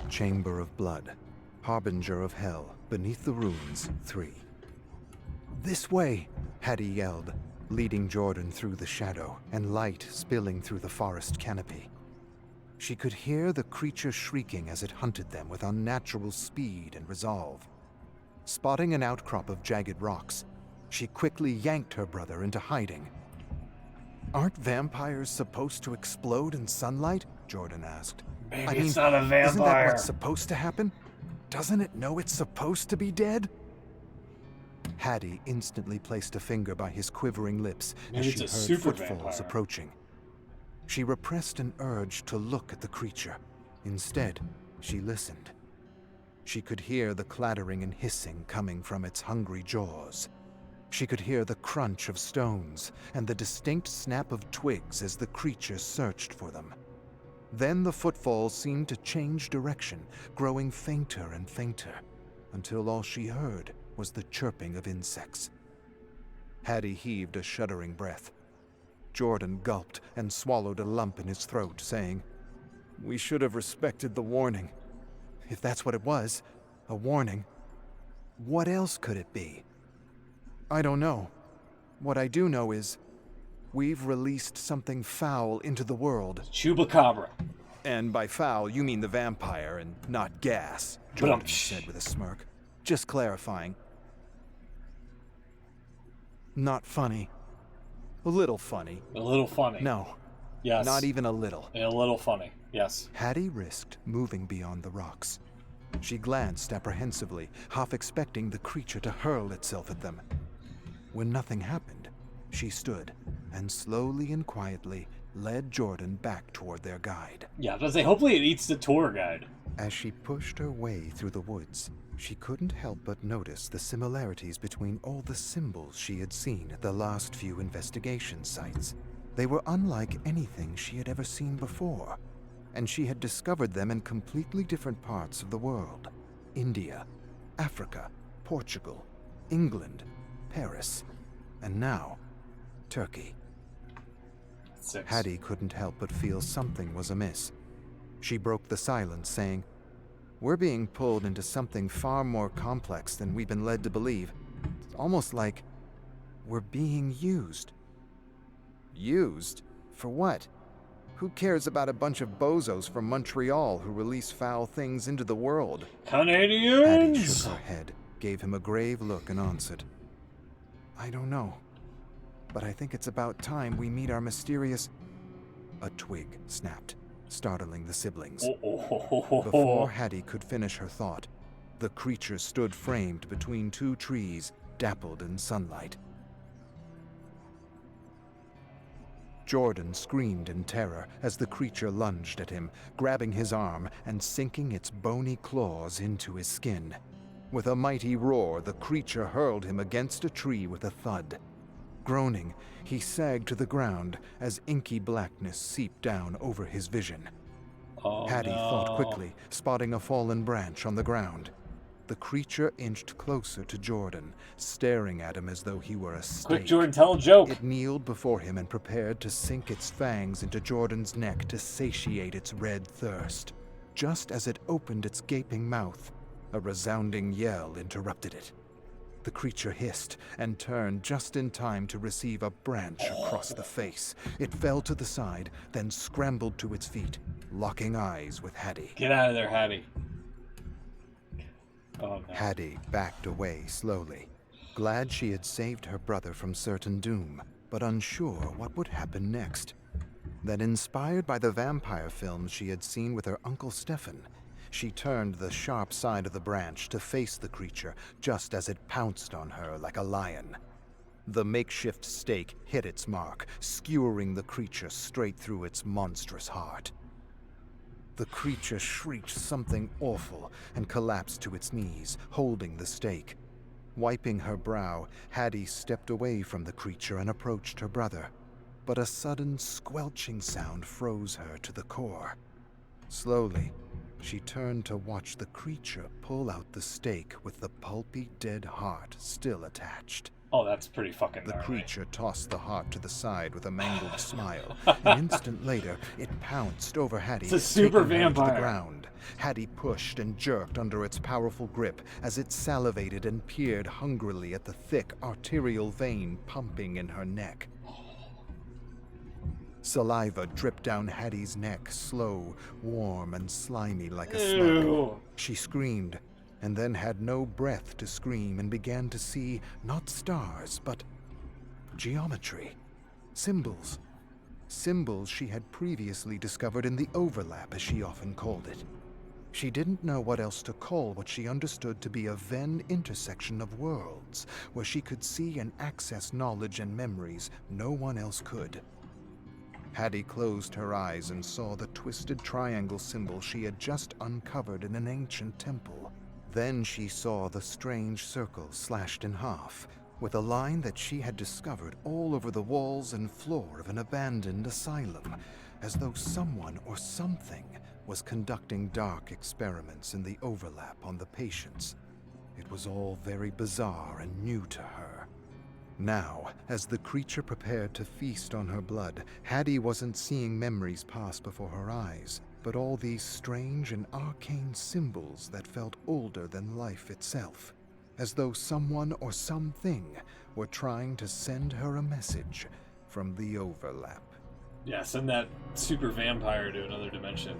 Chamber of Blood, Harbinger of Hell, Beneath the Ruins 3. "This way," Hattie yelled, leading Jordan through the shadow and light spilling through the forest canopy. She could hear the creature shrieking as it hunted them with unnatural speed and resolve. Spotting an outcrop of jagged rocks, she quickly yanked her brother into hiding. "Aren't vampires supposed to explode in sunlight?" Jordan asked.
Maybe it's not a vampire.
Isn't that what's supposed to happen? Doesn't it know it's supposed to be dead? Hattie instantly placed a finger by his quivering lips as she heard footfalls approaching. She repressed an urge to look at the creature. Instead, she listened. She could hear the clattering and hissing coming from its hungry jaws. She could hear the crunch of stones and the distinct snap of twigs as the creature searched for them. Then the footfalls seemed to change direction, growing fainter and fainter, until all she heard was the chirping of insects. Hattie heaved a shuddering breath. Jordan gulped and swallowed a lump in his throat, saying, "We should have respected the warning. If that's what it was, a warning. What else could it be? I don't know. What I do know is, we've released something foul into the world."
Chupacabra.
"And by foul, you mean the vampire and not gas," Jordan said with a smirk. "Just clarifying." "Not funny. A little funny."
A little funny.
No.
Yes.
Not even a little.
A little funny. Yes.
Hattie risked moving beyond the rocks. She glanced apprehensively, half expecting the creature to hurl itself at them. When nothing happened, She stood and slowly and quietly led Jordan back toward their guide.
Yeah, I was gonna say, hopefully it eats the tour guide.
As she pushed her way through the woods, she couldn't help but notice the similarities between all the symbols she had seen at the last few investigation sites. They were unlike anything she had ever seen before, and she had discovered them in completely different parts of the world. India, Africa, Portugal, England, Paris, and now, Turkey.
6.
Hattie couldn't help but feel something was amiss. She broke the silence, saying, "We're being pulled into something far more complex than we've been led to believe. It's almost like we're being used." Used? For what? Who cares about a bunch of bozos from Montreal who release foul things into the world? Hattie
Canadians!
shook her head, gave him a grave look, and answered, "I don't know. But I think it's about time we meet our mysterious..." A twig snapped, startling the siblings. Before Hattie could finish her thought, the creature stood framed between two trees, dappled in sunlight. Jordan screamed in terror as the creature lunged at him, grabbing his arm and sinking its bony claws into his skin. With a mighty roar, the creature hurled him against a tree with a thud. Groaning, he sagged to the ground as inky blackness seeped down over his vision. Hattie thought quickly, spotting a fallen branch on the ground. The creature inched closer to Jordan, staring at him as though he were a steak.
Quick, Jordan, tell a joke.
It kneeled before him and prepared to sink its fangs into Jordan's neck to satiate its red thirst. Just as it opened its gaping mouth, a resounding yell interrupted it. The creature hissed and turned just in time to receive a branch across the face. It fell to the side, then scrambled to its feet, locking eyes with Hattie.
Get out of there, Hattie. Oh, no.
Hattie backed away slowly, glad she had saved her brother from certain doom, but unsure what would happen next. Then, inspired by the vampire films she had seen with her Uncle Stefan, she turned the sharp side of the branch to face the creature just as it pounced on her like a lion. The makeshift stake hit its mark, skewering the creature straight through its monstrous heart. The creature shrieked something awful and collapsed to its knees, holding the stake. Wiping her brow, Hattie stepped away from the creature and approached her brother. But a sudden squelching sound froze her to the core. Slowly, she turned to watch the creature pull out the stake with the pulpy dead heart still attached.
Oh, that's pretty fucking
The
gnarly.
creature tossed the heart to the side with a mangled smile. An instant later, it pounced over Hattie,
It's a super
taking her to
vampire.
the ground. Hattie pushed and jerked under its powerful grip as it salivated and peered hungrily at the thick arterial vein pumping in her neck. Saliva dripped down Hattie's neck, slow, warm, and slimy like a slug.
Ew.
She screamed, and then had no breath to scream and began to see not stars, but geometry. Symbols. Symbols she had previously discovered in the overlap, as she often called it. She didn't know what else to call what she understood to be a Venn intersection of worlds, where she could see and access knowledge and memories no one else could. Hattie closed her eyes and saw the twisted triangle symbol she had just uncovered in an ancient temple. Then she saw the strange circle slashed in half, with a line that she had discovered all over the walls and floor of an abandoned asylum, as though someone or something was conducting dark experiments in the overlap on the patients. It was all very bizarre and new to her. Now, as the creature prepared to feast on her blood, Hattie wasn't seeing memories pass before her eyes, but all these strange and arcane symbols that felt older than life itself, as though someone or something were trying to send her a message from the overlap.
Yeah, send that super vampire to another dimension.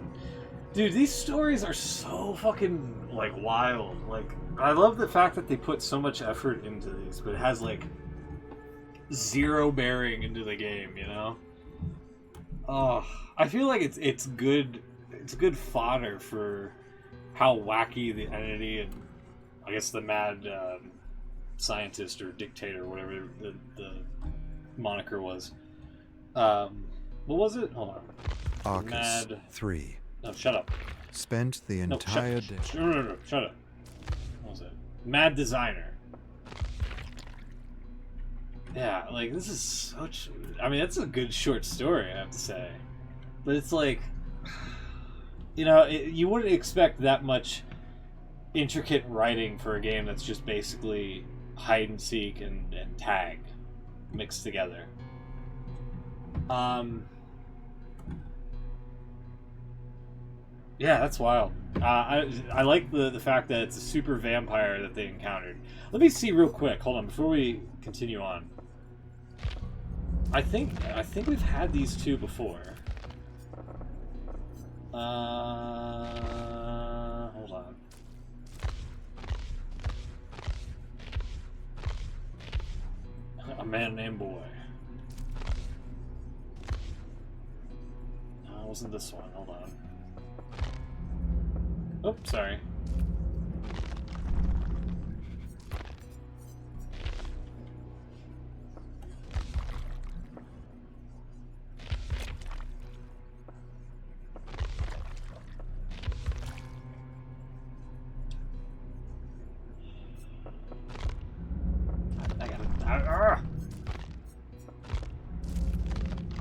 Dude, these stories are so fucking, like, wild. Like, I love the fact that they put so much effort into these, but it has, like, zero bearing into the game, you know? Oh, I feel like it's good fodder for how wacky the entity and I guess the mad scientist or dictator, whatever the moniker was. What was it? Hold on.
Arcus
Mad...
3.
No, shut up.
Spent the entire day.
No, shut up. What was it? Mad Designer. Yeah, like, this is such... I mean, that's a good short story, I have to say. But it's like... You know, you wouldn't expect that much intricate writing for a game that's just basically hide and seek and tag mixed together. Yeah, that's wild. I like the fact that it's a super vampire that they encountered. Let me see real quick. Hold on, before we continue on. I think we've had these two before. Hold on. A man named Boy. No, it wasn't this one. Hold on. Oh, sorry.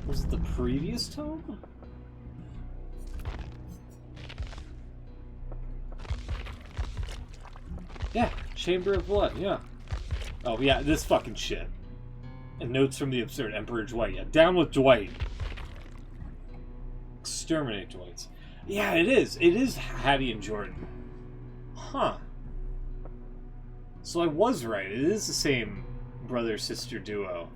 Was it the previous tome? Yeah, Chamber of Blood, yeah. Oh, yeah, this fucking shit. And notes from the absurd Emperor Dwight. Yeah, down with Dwight. Exterminate Dwights. Yeah, it is. It is Hattie and Jordan. Huh. So I was right. It is the same brother-sister duo.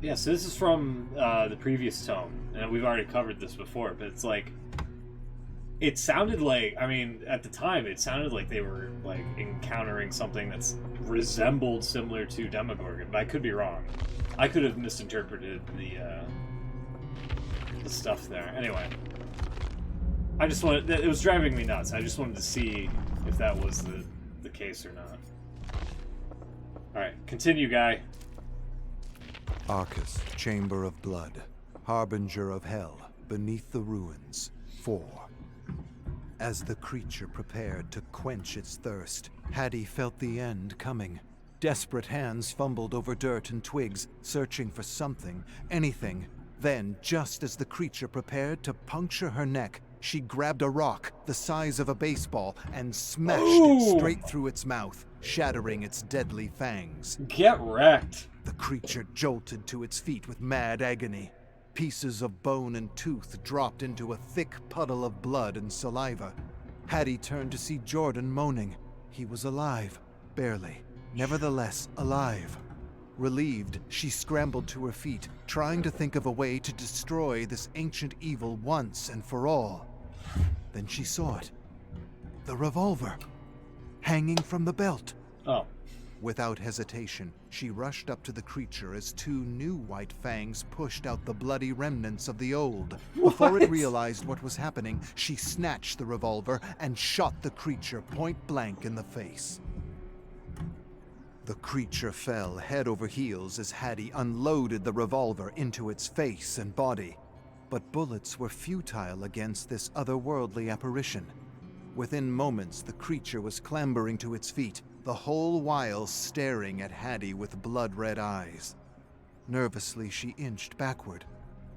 Yeah, so this is from the previous tome. And we've already covered this before, but it's like... It sounded like, I mean, at the time, it sounded like they were, like, encountering something that's resembled similar to Demogorgon, but I could be wrong. I could have misinterpreted the stuff there. Anyway. I just wanted, it was driving me nuts. I just wanted to see if that was the case or not. Alright, continue, guy.
Arcus, Chamber of Blood, Harbinger of Hell, beneath the ruins. 4. As the creature prepared to quench its thirst, Hattie felt the end coming. Desperate hands fumbled over dirt and twigs, searching for something, anything. Then, just as the creature prepared to puncture her neck, she grabbed a rock the size of a baseball and smashed it straight through its mouth, shattering its deadly fangs.
Get wrecked.
The creature jolted to its feet with mad agony. Pieces of bone and tooth dropped into a thick puddle of blood and saliva. Hattie turned to see Jordan moaning. He was alive, barely. Nevertheless, alive. Relieved, she scrambled to her feet, trying to think of a way to destroy this ancient evil once and for all. Then she saw it. The revolver, hanging from the belt.
Oh.
Without hesitation, she rushed up to the creature as 2 new white fangs pushed out the bloody remnants of the old. Before it realized what was happening, she snatched the revolver and shot the creature point blank in the face. The creature fell head over heels as Hattie unloaded the revolver into its face and body. But bullets were futile against this otherworldly apparition. Within moments, the creature was clambering to its feet, the whole while staring at Hattie with blood-red eyes. Nervously, she inched backward,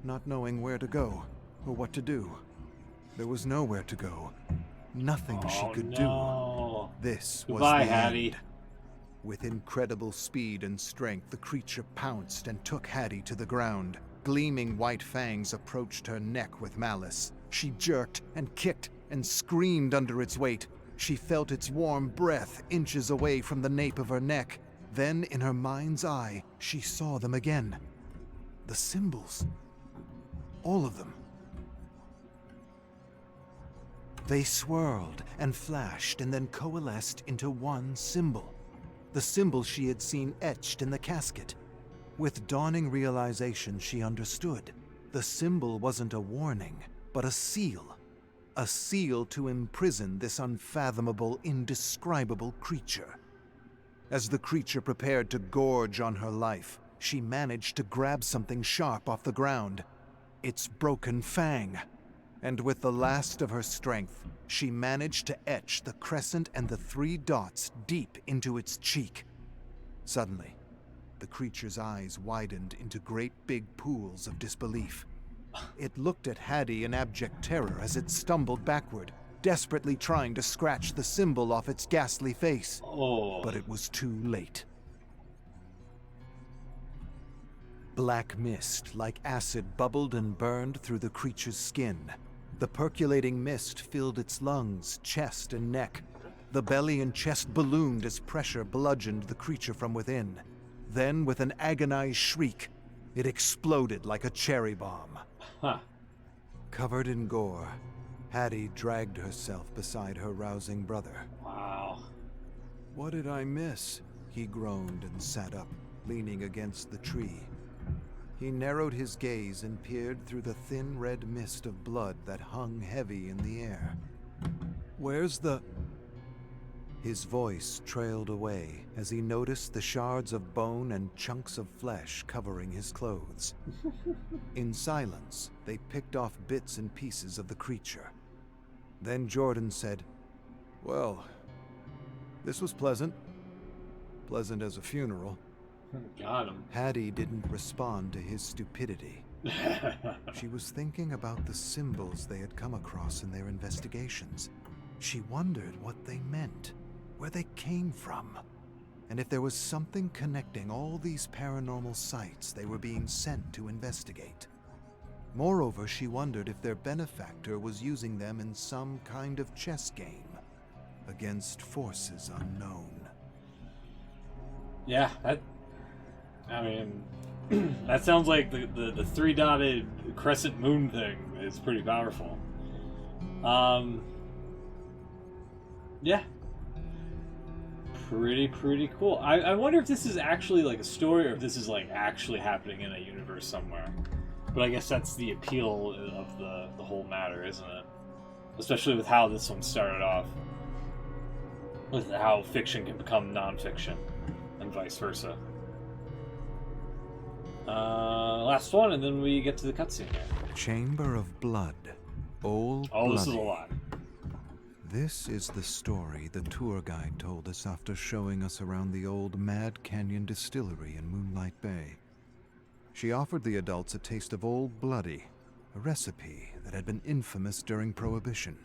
not knowing where to go or what to do. There was nowhere to go. Nothing she could do. This was
Goodbye,
the
Hattie.
end. With incredible speed and strength, the creature pounced and took Hattie to the ground. Gleaming white fangs approached her neck with malice. She jerked and kicked and screamed under its weight. She felt its warm breath inches away from the nape of her neck. Then, in her mind's eye, she saw them again. The symbols. All of them. They swirled and flashed and then coalesced into one symbol. The symbol she had seen etched in the casket. With dawning realization, she understood. The symbol wasn't a warning, but a seal. A seal to imprison this unfathomable, indescribable creature. As the creature prepared to gorge on her life, she managed to grab something sharp off the ground. Its broken fang. And with the last of her strength, she managed to etch the crescent and the 3 dots deep into its cheek. Suddenly, the creature's eyes widened into great big pools of disbelief. It looked at Hattie in abject terror as it stumbled backward, desperately trying to scratch the symbol off its ghastly face.
Oh.
But it was too late. Black mist, like acid, bubbled and burned through the creature's skin. The percolating mist filled its lungs, chest, and neck. The belly and chest ballooned as pressure bludgeoned the creature from within. Then, with an agonized shriek, it exploded like a cherry bomb.
Huh.
Covered in gore, Hattie dragged herself beside her rousing brother.
Wow.
"What did I miss?" he groaned and sat up, leaning against the tree. He narrowed his gaze and peered through the thin red mist of blood that hung heavy in the air. "Where's the—" His voice trailed away as he noticed the shards of bone and chunks of flesh covering his clothes. In silence, they picked off bits and pieces of the creature. Then Jordan said, "Well, this was pleasant. Pleasant as a funeral."
Got him.
Hattie didn't respond to his stupidity. She was thinking about the symbols they had come across in their investigations. She wondered what they meant, where they came from, and if there was something connecting all these paranormal sites they were being sent to investigate. Moreover, she wondered if their benefactor was using them in some kind of chess game against forces unknown.
Yeah, that sounds like the 3-dotted crescent moon thing is pretty powerful. Yeah. Pretty cool. I wonder if this is actually like a story or if this is like actually happening in a universe somewhere. But I guess that's the appeal of the whole matter, isn't it? Especially with how this one started off. With how fiction can become non-fiction and vice versa. Last one, and then we get to the cutscene here.
Chamber of Blood. Old
Oh, this is a
Bloody.
lot.
This is the story the tour guide told us after showing us around the old Mad Canyon Distillery in Moonlight Bay. She offered the adults a taste of Old Bloody, a recipe that had been infamous during Prohibition.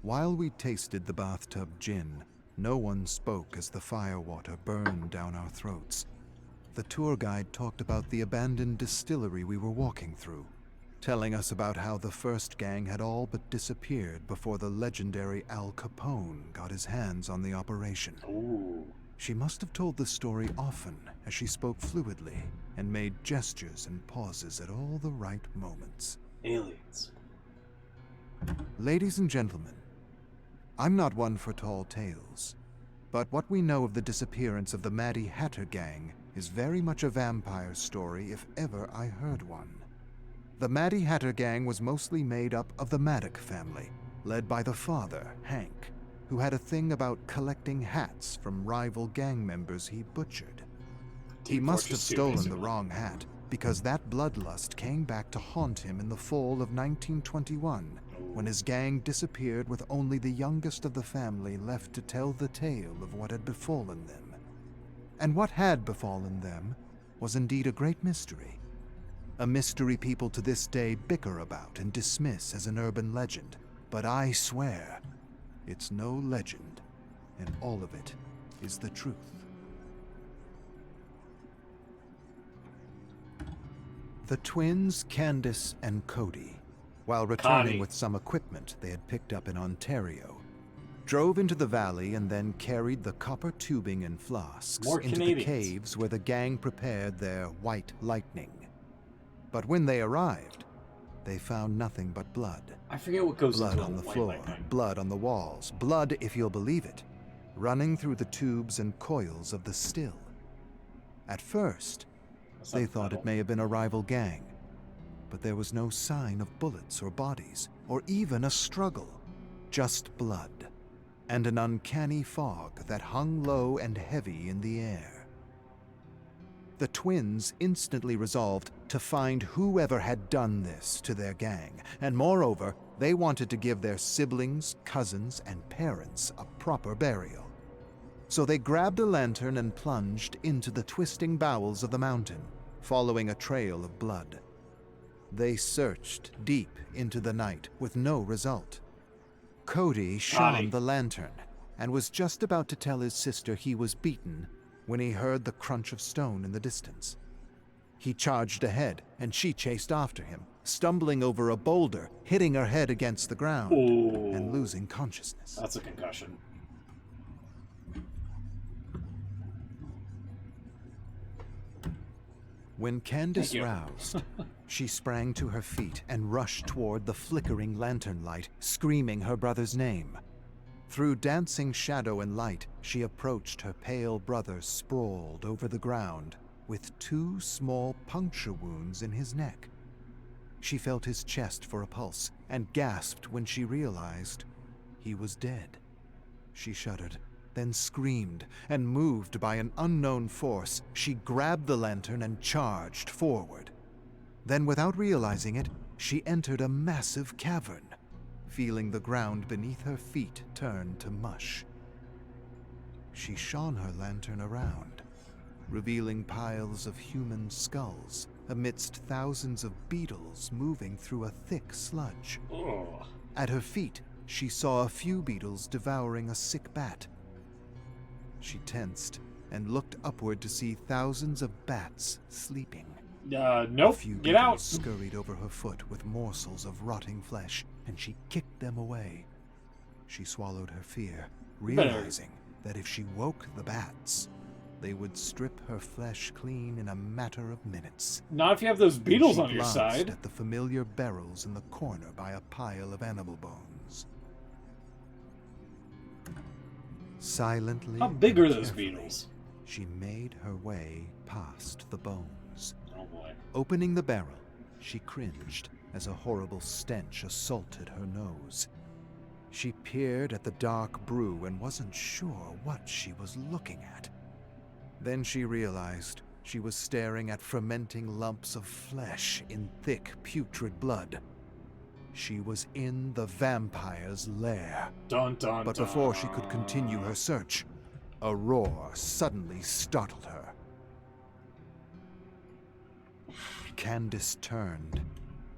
While we tasted the bathtub gin, no one spoke as the firewater burned down our throats. The tour guide talked about the abandoned distillery we were walking through, telling us about how the first gang had all but disappeared before the legendary Al Capone got his hands on the operation.
Ooh.
She must have told the story often, as she spoke fluidly and made gestures and pauses at all the right moments.
Aliens.
Ladies and gentlemen, I'm not one for tall tales, but what we know of the disappearance of the Maddie Hatter gang is very much a vampire story if ever I heard one. The Maddie Hatter gang was mostly made up of the Maddock family, led by the father, Hank, who had a thing about collecting hats from rival gang members he butchered. He must have stolen the wrong hat, because that bloodlust came back to haunt him in the fall of 1921, when his gang disappeared with only the youngest of the family left to tell the tale of what had befallen them. And what had befallen them was indeed a great mystery. A mystery people to this day bicker about and dismiss as an urban legend. But I swear, it's no legend, and all of it is the truth. The twins, Candace and Cody, while returning with some equipment they had picked up in Ontario, drove into the valley and then carried the copper tubing and flasks into the caves where the gang prepared their white lightning. But when they arrived, they found nothing but blood.
I forget what goes
blood
into
on the
white
floor,
lightning.
blood on the walls, blood, if you'll believe it, running through the tubes and coils of the still. At first, they thought it may have been a rival gang, but there was no sign of bullets or bodies, or even a struggle, just blood. and an uncanny fog that hung low and heavy in the air. The twins instantly resolved to find whoever had done this to their gang, and moreover, they wanted to give their siblings, cousins, and parents a proper burial. So they grabbed a lantern and plunged into the twisting bowels of the mountain, following a trail of blood. They searched deep into the night with no result. Cody shone the lantern and was just about to tell his sister he was beaten when he heard the crunch of stone in the distance. He charged ahead and she chased after him, stumbling over a boulder, hitting her head against the ground, and losing consciousness.
That's a concussion.
When Candace roused, she sprang to her feet and rushed toward the flickering lantern light, screaming her brother's name. Through dancing shadow and light, she approached her pale brother sprawled over the ground with 2 small puncture wounds in his neck. She felt his chest for a pulse and gasped when she realized he was dead. She shuddered, then screamed, and moved by an unknown force, she grabbed the lantern and charged forward. Then, without realizing it, she entered a massive cavern, feeling the ground beneath her feet turn to mush. She shone her lantern around, revealing piles of human skulls amidst thousands of beetles moving through a thick sludge.
Ugh.
At her feet, she saw a few beetles devouring a sick bat. She tensed and looked upward to see thousands of bats sleeping.
Nope.
A few
Get out.
beetles scurried over her foot with morsels of rotting flesh, and she kicked them away. She swallowed her fear, realizing that if she woke the bats, they would strip her flesh clean in a matter of minutes.
Not if you have those beetles on
She
your
glanced
side.
at the familiar barrels in the corner by a pile of animal bones. Silently,
How big are
and
those
carefully,
beetles?
she made her way past the bones.
Oh boy.
Opening the barrel, she cringed as a horrible stench assaulted her nose. She peered at the dark brew and wasn't sure what she was looking at. Then she realized she was staring at fermenting lumps of flesh in thick, putrid blood. She was in the vampire's lair.
Dun dun
But
dun.
before she could continue her search, a roar suddenly startled her. Candace turned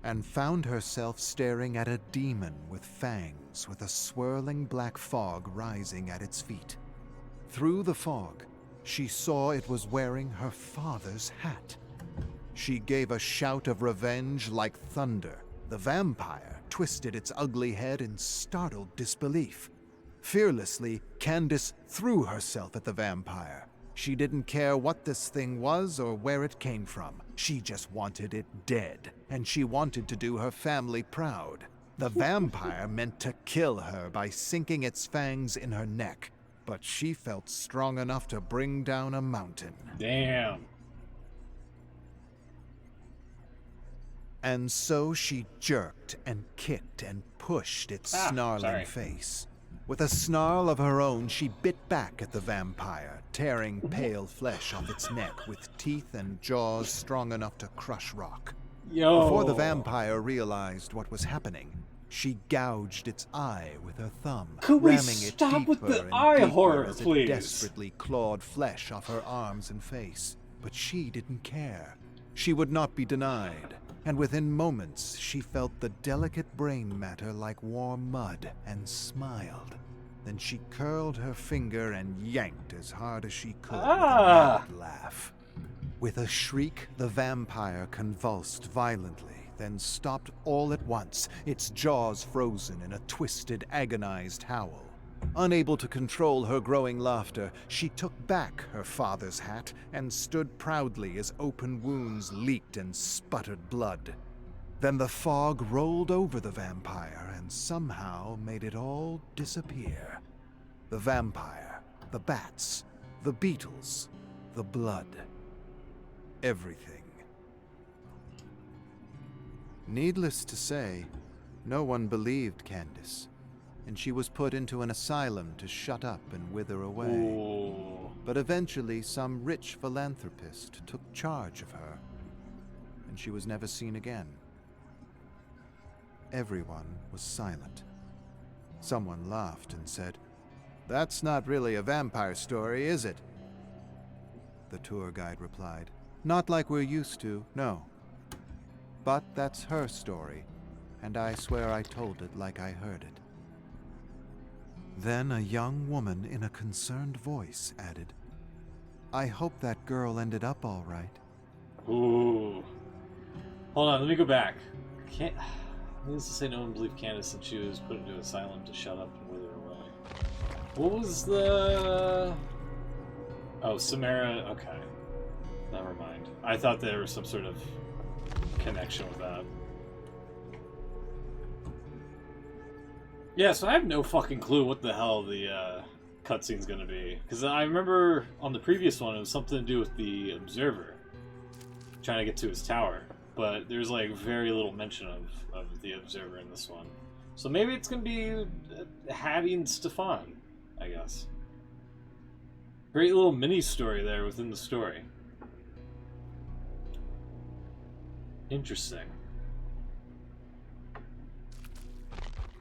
and found herself staring at a demon with fangs with a swirling black fog rising at its feet. Through the fog, she saw it was wearing her father's hat. She gave a shout of revenge like thunder. The vampire twisted its ugly head in startled disbelief. Fearlessly, Candace threw herself at the vampire. She didn't care what this thing was or where it came from. She just wanted it dead, and she wanted to do her family proud. The vampire meant to kill her by sinking its fangs in her neck, but she felt strong enough to bring down a mountain.
Damn.
And so she jerked and kicked and pushed its snarling face. With a snarl of her own, she bit back at the vampire, tearing pale flesh off its neck with teeth and jaws strong enough to crush rock.
Yo.
Before the vampire realized what was happening, she gouged its eye with her thumb,
Could we
ramming it
stop
deeper
with the
and
eye
deeper
horror,
as
please?
it desperately clawed flesh off her arms and face. But she didn't care. She would not be denied. And within moments, she felt the delicate brain matter like warm mud and smiled. Then she curled her finger and yanked as hard as she could with a loud laugh. With a shriek, the vampire convulsed violently, then stopped all at once, its jaws frozen in a twisted, agonized howl. Unable to control her growing laughter, she took back her father's hat and stood proudly as open wounds leaked and sputtered blood. Then the fog rolled over the vampire and somehow made it all disappear. The vampire, the bats, the beetles, the blood. Everything. Needless to say, no one believed Candace. and she was put into an asylum to shut up and wither away.
Ooh.
But eventually some rich philanthropist took charge of her, and she was never seen again. Everyone was silent. Someone laughed and said, "That's not really a vampire story, is it?" The tour guide replied, "Not like we're used to, no. But that's her story, and I swear I told it like I heard it." Then a young woman in a concerned voice added, "I hope that girl ended up all right."
Ooh. Hold on, let me go back. Can't. Needless to say, no one believed Candace that she was put into an asylum to shut up and wither away. What was the... Oh, Samara... Okay. Never mind. I thought there was some sort of connection with that. Yeah, so I have no fucking clue what the hell the cutscene's gonna be. Because I remember on the previous one, it was something to do with the Observer. Trying to get to his tower. But there's like very little mention of the Observer in this one. So maybe it's going to be Hattie and Stefan, I guess. Great little mini story there within the story. Interesting.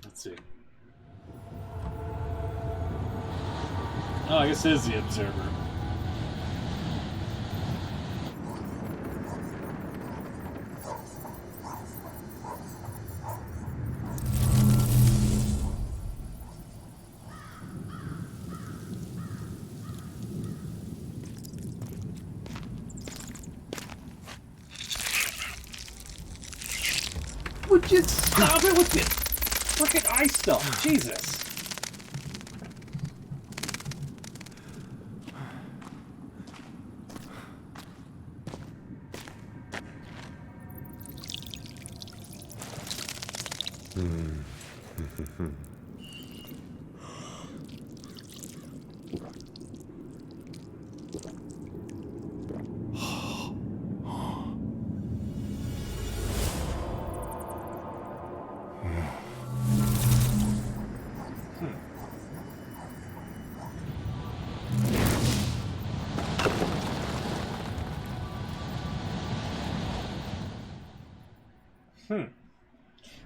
Let's see. Oh, I guess it is the Observer. Would you stop it with this frickin' eye stuff? Jesus.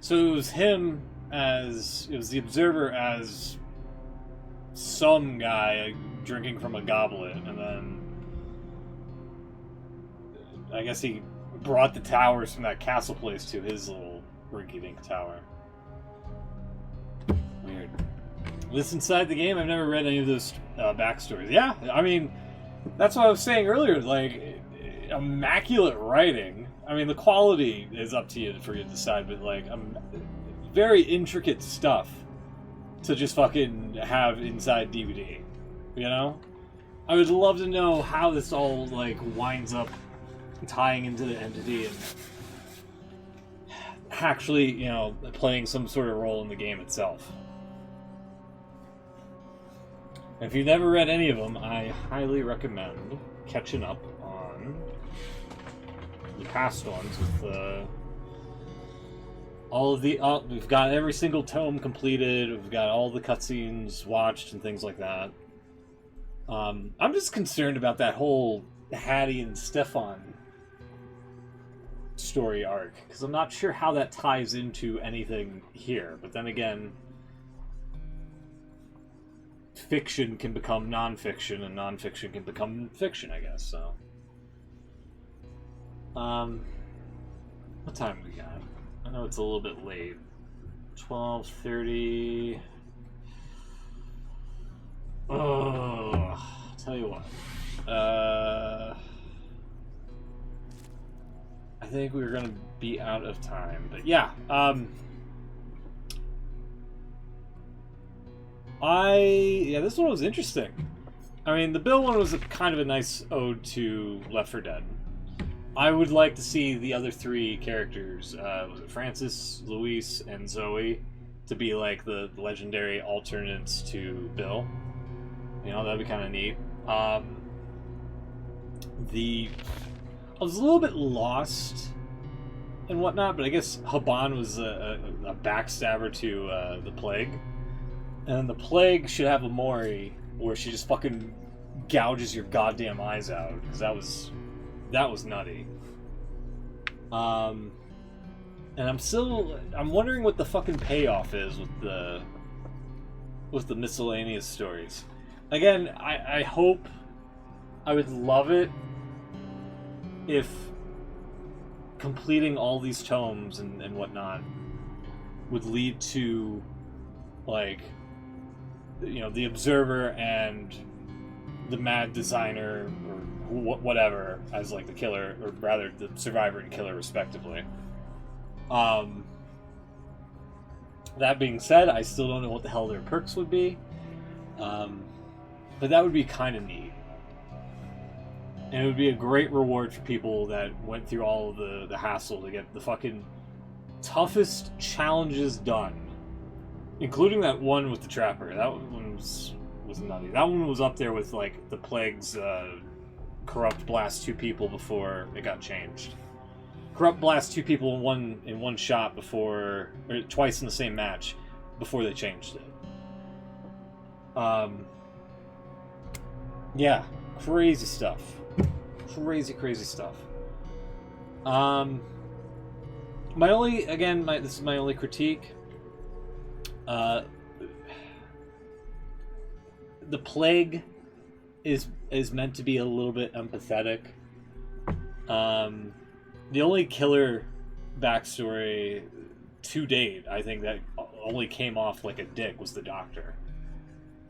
So it was him as... It was the Observer as some guy drinking from a goblet, and then... I guess he brought the towers from that castle place to his little rinky-dink tower. Weird. This inside the game, I've never read any of those backstories. Yeah, I mean, that's what I was saying earlier, like, immaculate writing. I mean, the quality is up to you for you to decide, but like, very intricate stuff to just fucking have inside DBD. You know? I would love to know how this all like winds up tying into the entity and actually, you know, playing some sort of role in the game itself. If you've never read any of them, I highly recommend catching up on the past ones with all of the... we've got every single tome completed, we've got all the cutscenes watched and things like that. I'm just concerned about that whole Hattie and Stefan story arc, because I'm not sure how that ties into anything here, but then again, fiction can become non-fiction, and non-fiction can become fiction, I guess, so... what time do we got? I know it's a little bit late. 12:30. Oh, tell you what. I think we're gonna be out of time, but yeah. This one was interesting. I mean, the Bill one was kind of a nice ode to Left 4 Dead. I would like to see the other three characters, was it Francis, Luis, and Zoe, to be like the legendary alternates to Bill. You know, that'd be kind of neat. I was a little bit lost and whatnot, but I guess Haban was a backstabber to the Plague. And then the plague should have a Mori where she just fucking gouges your goddamn eyes out, because that was nutty. And I'm wondering what the fucking payoff is with the miscellaneous stories. Again, I hope, I would love it if completing all these tomes and whatnot would lead to, like, you know, the Observer and the Mad Designer, or whatever, as, like, the killer, or rather, the survivor and killer, respectively. That being said, I still don't know what the hell their perks would be. But that would be kind of neat. And it would be a great reward for people that went through all of the hassle to get the fucking toughest challenges done. Including that one with the Trapper. That one was nutty. That one was up there with, like, the Plague's corrupt blast 2 people before it got changed. Corrupt blast 2 people in one shot before, or twice in the same match before they changed it. Yeah, crazy stuff. Crazy stuff. This is my only critique. The Plague is meant to be a little bit empathetic. The only killer backstory to date, I think, that only came off like a dick was the Doctor.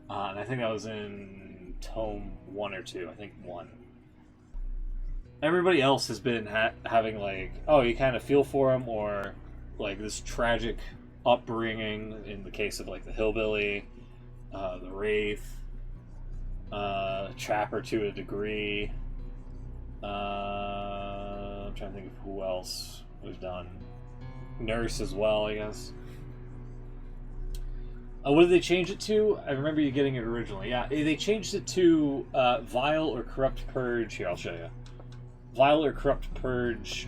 And I think that was in Tome 1 or 2. I think 1. Everybody else has been having, like, oh, you kind of feel for him, or, like, this tragic upbringing in the case of, like, the Hillbilly, the Wraith, Trapper to a degree. I'm trying to think of who else we've done. Nurse as well, I guess. What did they change it to? I remember you getting it originally. Yeah, they changed it to Vile or Corrupt Purge. Here, I'll show you. Vile or Corrupt Purge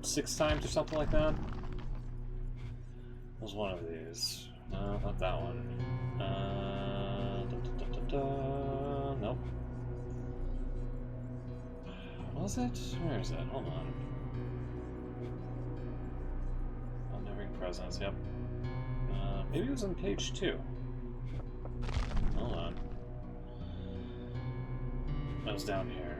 6 times or something like that. It was one of these. No, not that one. Nope. Was it? Where is it? Hold on. Unnerving Presence, yep. Maybe it was on page 2. Hold on. That was down here.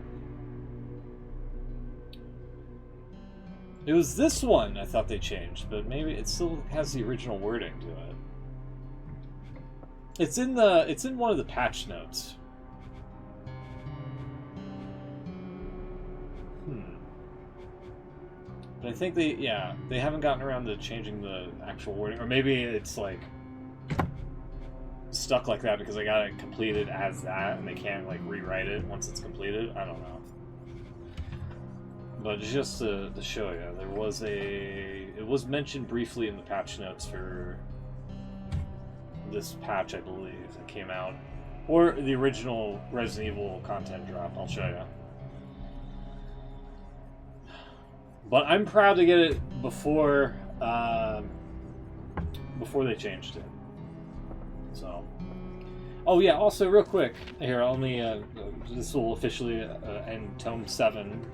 It was this one I thought they changed, but maybe it still has the original wording to it. It's in one of the patch notes. But I think they haven't gotten around to changing the actual wording, or maybe it's like stuck like that because I got it completed as that, and they can't like rewrite it once it's completed. I don't know. But just to show you, it was mentioned briefly in the patch notes for this patch, I believe, that came out, or the original Resident Evil content drop. I'll show you. But I'm proud to get it before they changed it. So, oh yeah. Also, real quick here, this will officially end Tome 7.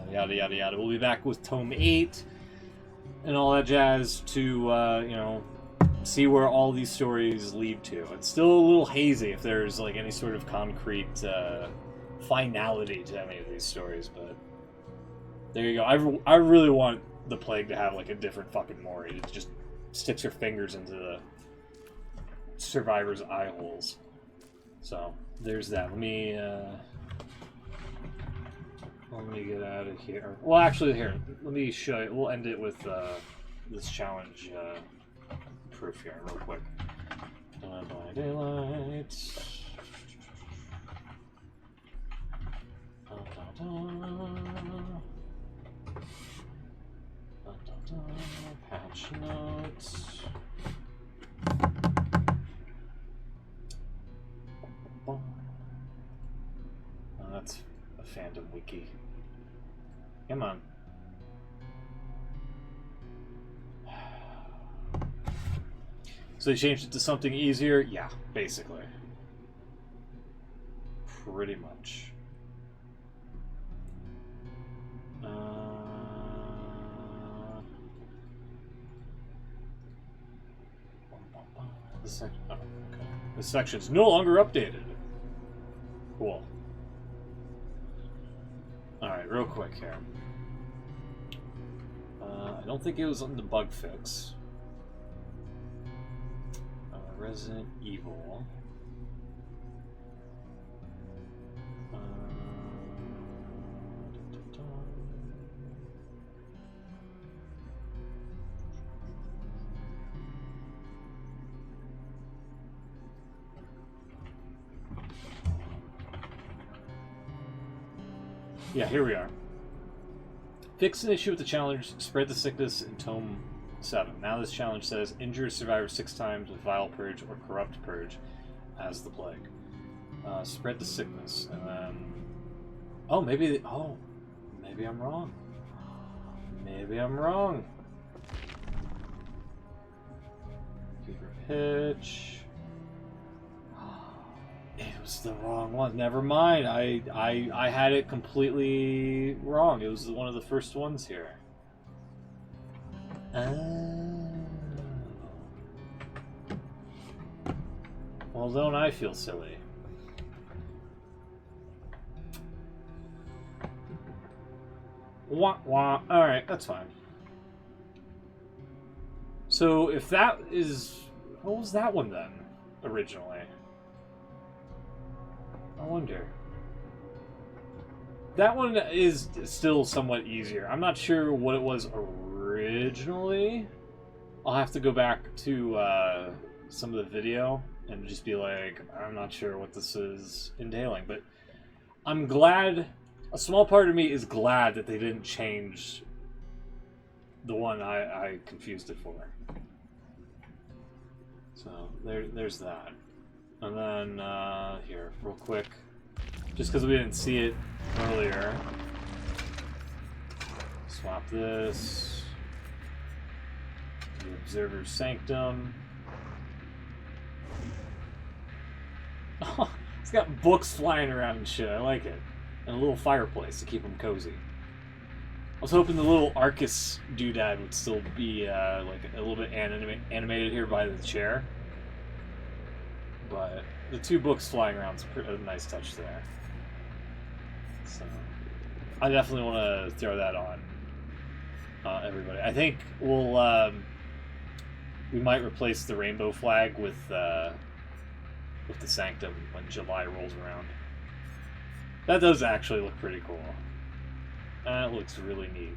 Yada yada yada. We'll be back with Tome 8 and all that jazz to see where all these stories lead to. It's still a little hazy if there's like any sort of concrete finality to any of these stories, but. There you go. I really want the Plague to have like a different fucking Mori. It just sticks her fingers into the survivor's eye holes. So there's that. Let me get out of here. Well, actually, here, let me show you. We'll end it with this challenge proof here, real quick. By daylight. Patch notes. Oh, that's a fandom wiki. Come on. So they changed it to something easier? Yeah, basically. Pretty much. This section's no longer updated. Cool. Alright, real quick here. I don't think it was on the bug fix. Resident Evil. Yeah, here we are. Fix an issue with the challenge, spread the sickness in Tome 7. Now this challenge says, injure a survivor 6 times with Vile Purge or Corrupt Purge as the plague. Spread the sickness, and then... Oh, maybe... Oh, maybe I'm wrong. Maybe I'm wrong. Fever pitch... It was the wrong one. Never mind. I had it completely wrong. It was one of the first ones here. Well, don't I feel silly? Wah wah. Alright, that's fine. So, if that is... What was that one then, originally? I wonder. That one is still somewhat easier. I'm not sure what it was originally. I'll have to go back to some of the video and just be like, I'm not sure what this is entailing. But I'm glad, a small part of me is glad that they didn't change the one I confused it for. So there's that. And then, here, real quick, just because we didn't see it earlier, swap this, the Observer's Sanctum. Oh, it's got books flying around and shit, I like it. And a little fireplace to keep them cozy. I was hoping the little Arcus doodad would still be, like, a little bit animated here by the chair. But the 2 books flying around is a nice touch there. So I definitely want to throw that on everybody. I think we'll we might replace the rainbow flag with the Sanctum when July rolls around. That does actually look pretty cool. That looks really neat.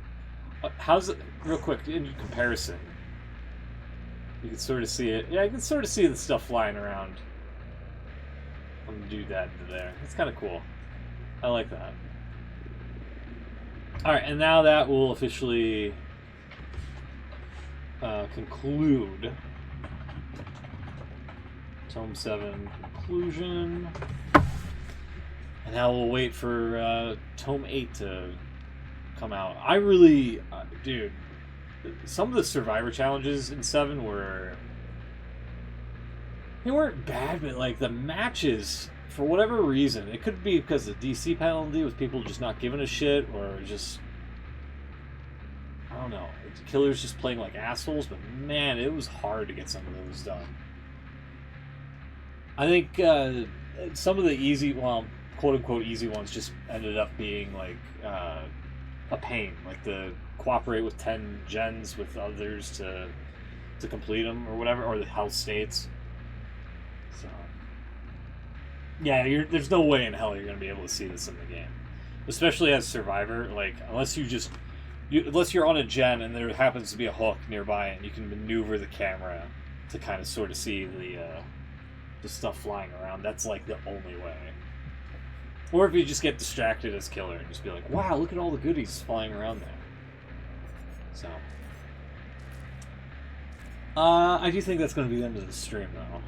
How's it, real quick, in comparison? You can sort of see it. Yeah, you can sort of see the stuff flying around. I'm gonna do that there. It's kind of cool. I like that. Alright, and now that will officially conclude Tome 7 conclusion. And now we'll wait for Tome 8 to come out. I really... dude, some of the Survivor challenges in 7 were... They weren't bad, but like the matches, for whatever reason, it could be because of the DC penalty with people just not giving a shit, or just, I don't know, killers just playing like assholes, but man, it was hard to get some of those done. I think some of the easy, well, quote-unquote easy ones just ended up being like a pain, like the cooperate with 10 gens with others to complete them, or whatever, or the health states. So, yeah, there's no way in hell you're going to be able to see this in the game. Especially as Survivor, like, unless you're on a gen and there happens to be a hook nearby and you can maneuver the camera to kind of sort of see the stuff flying around, that's like the only way. Or if you just get distracted as killer and just be like, wow, look at all the goodies flying around there. So, I do think that's going to be the end of the stream, though.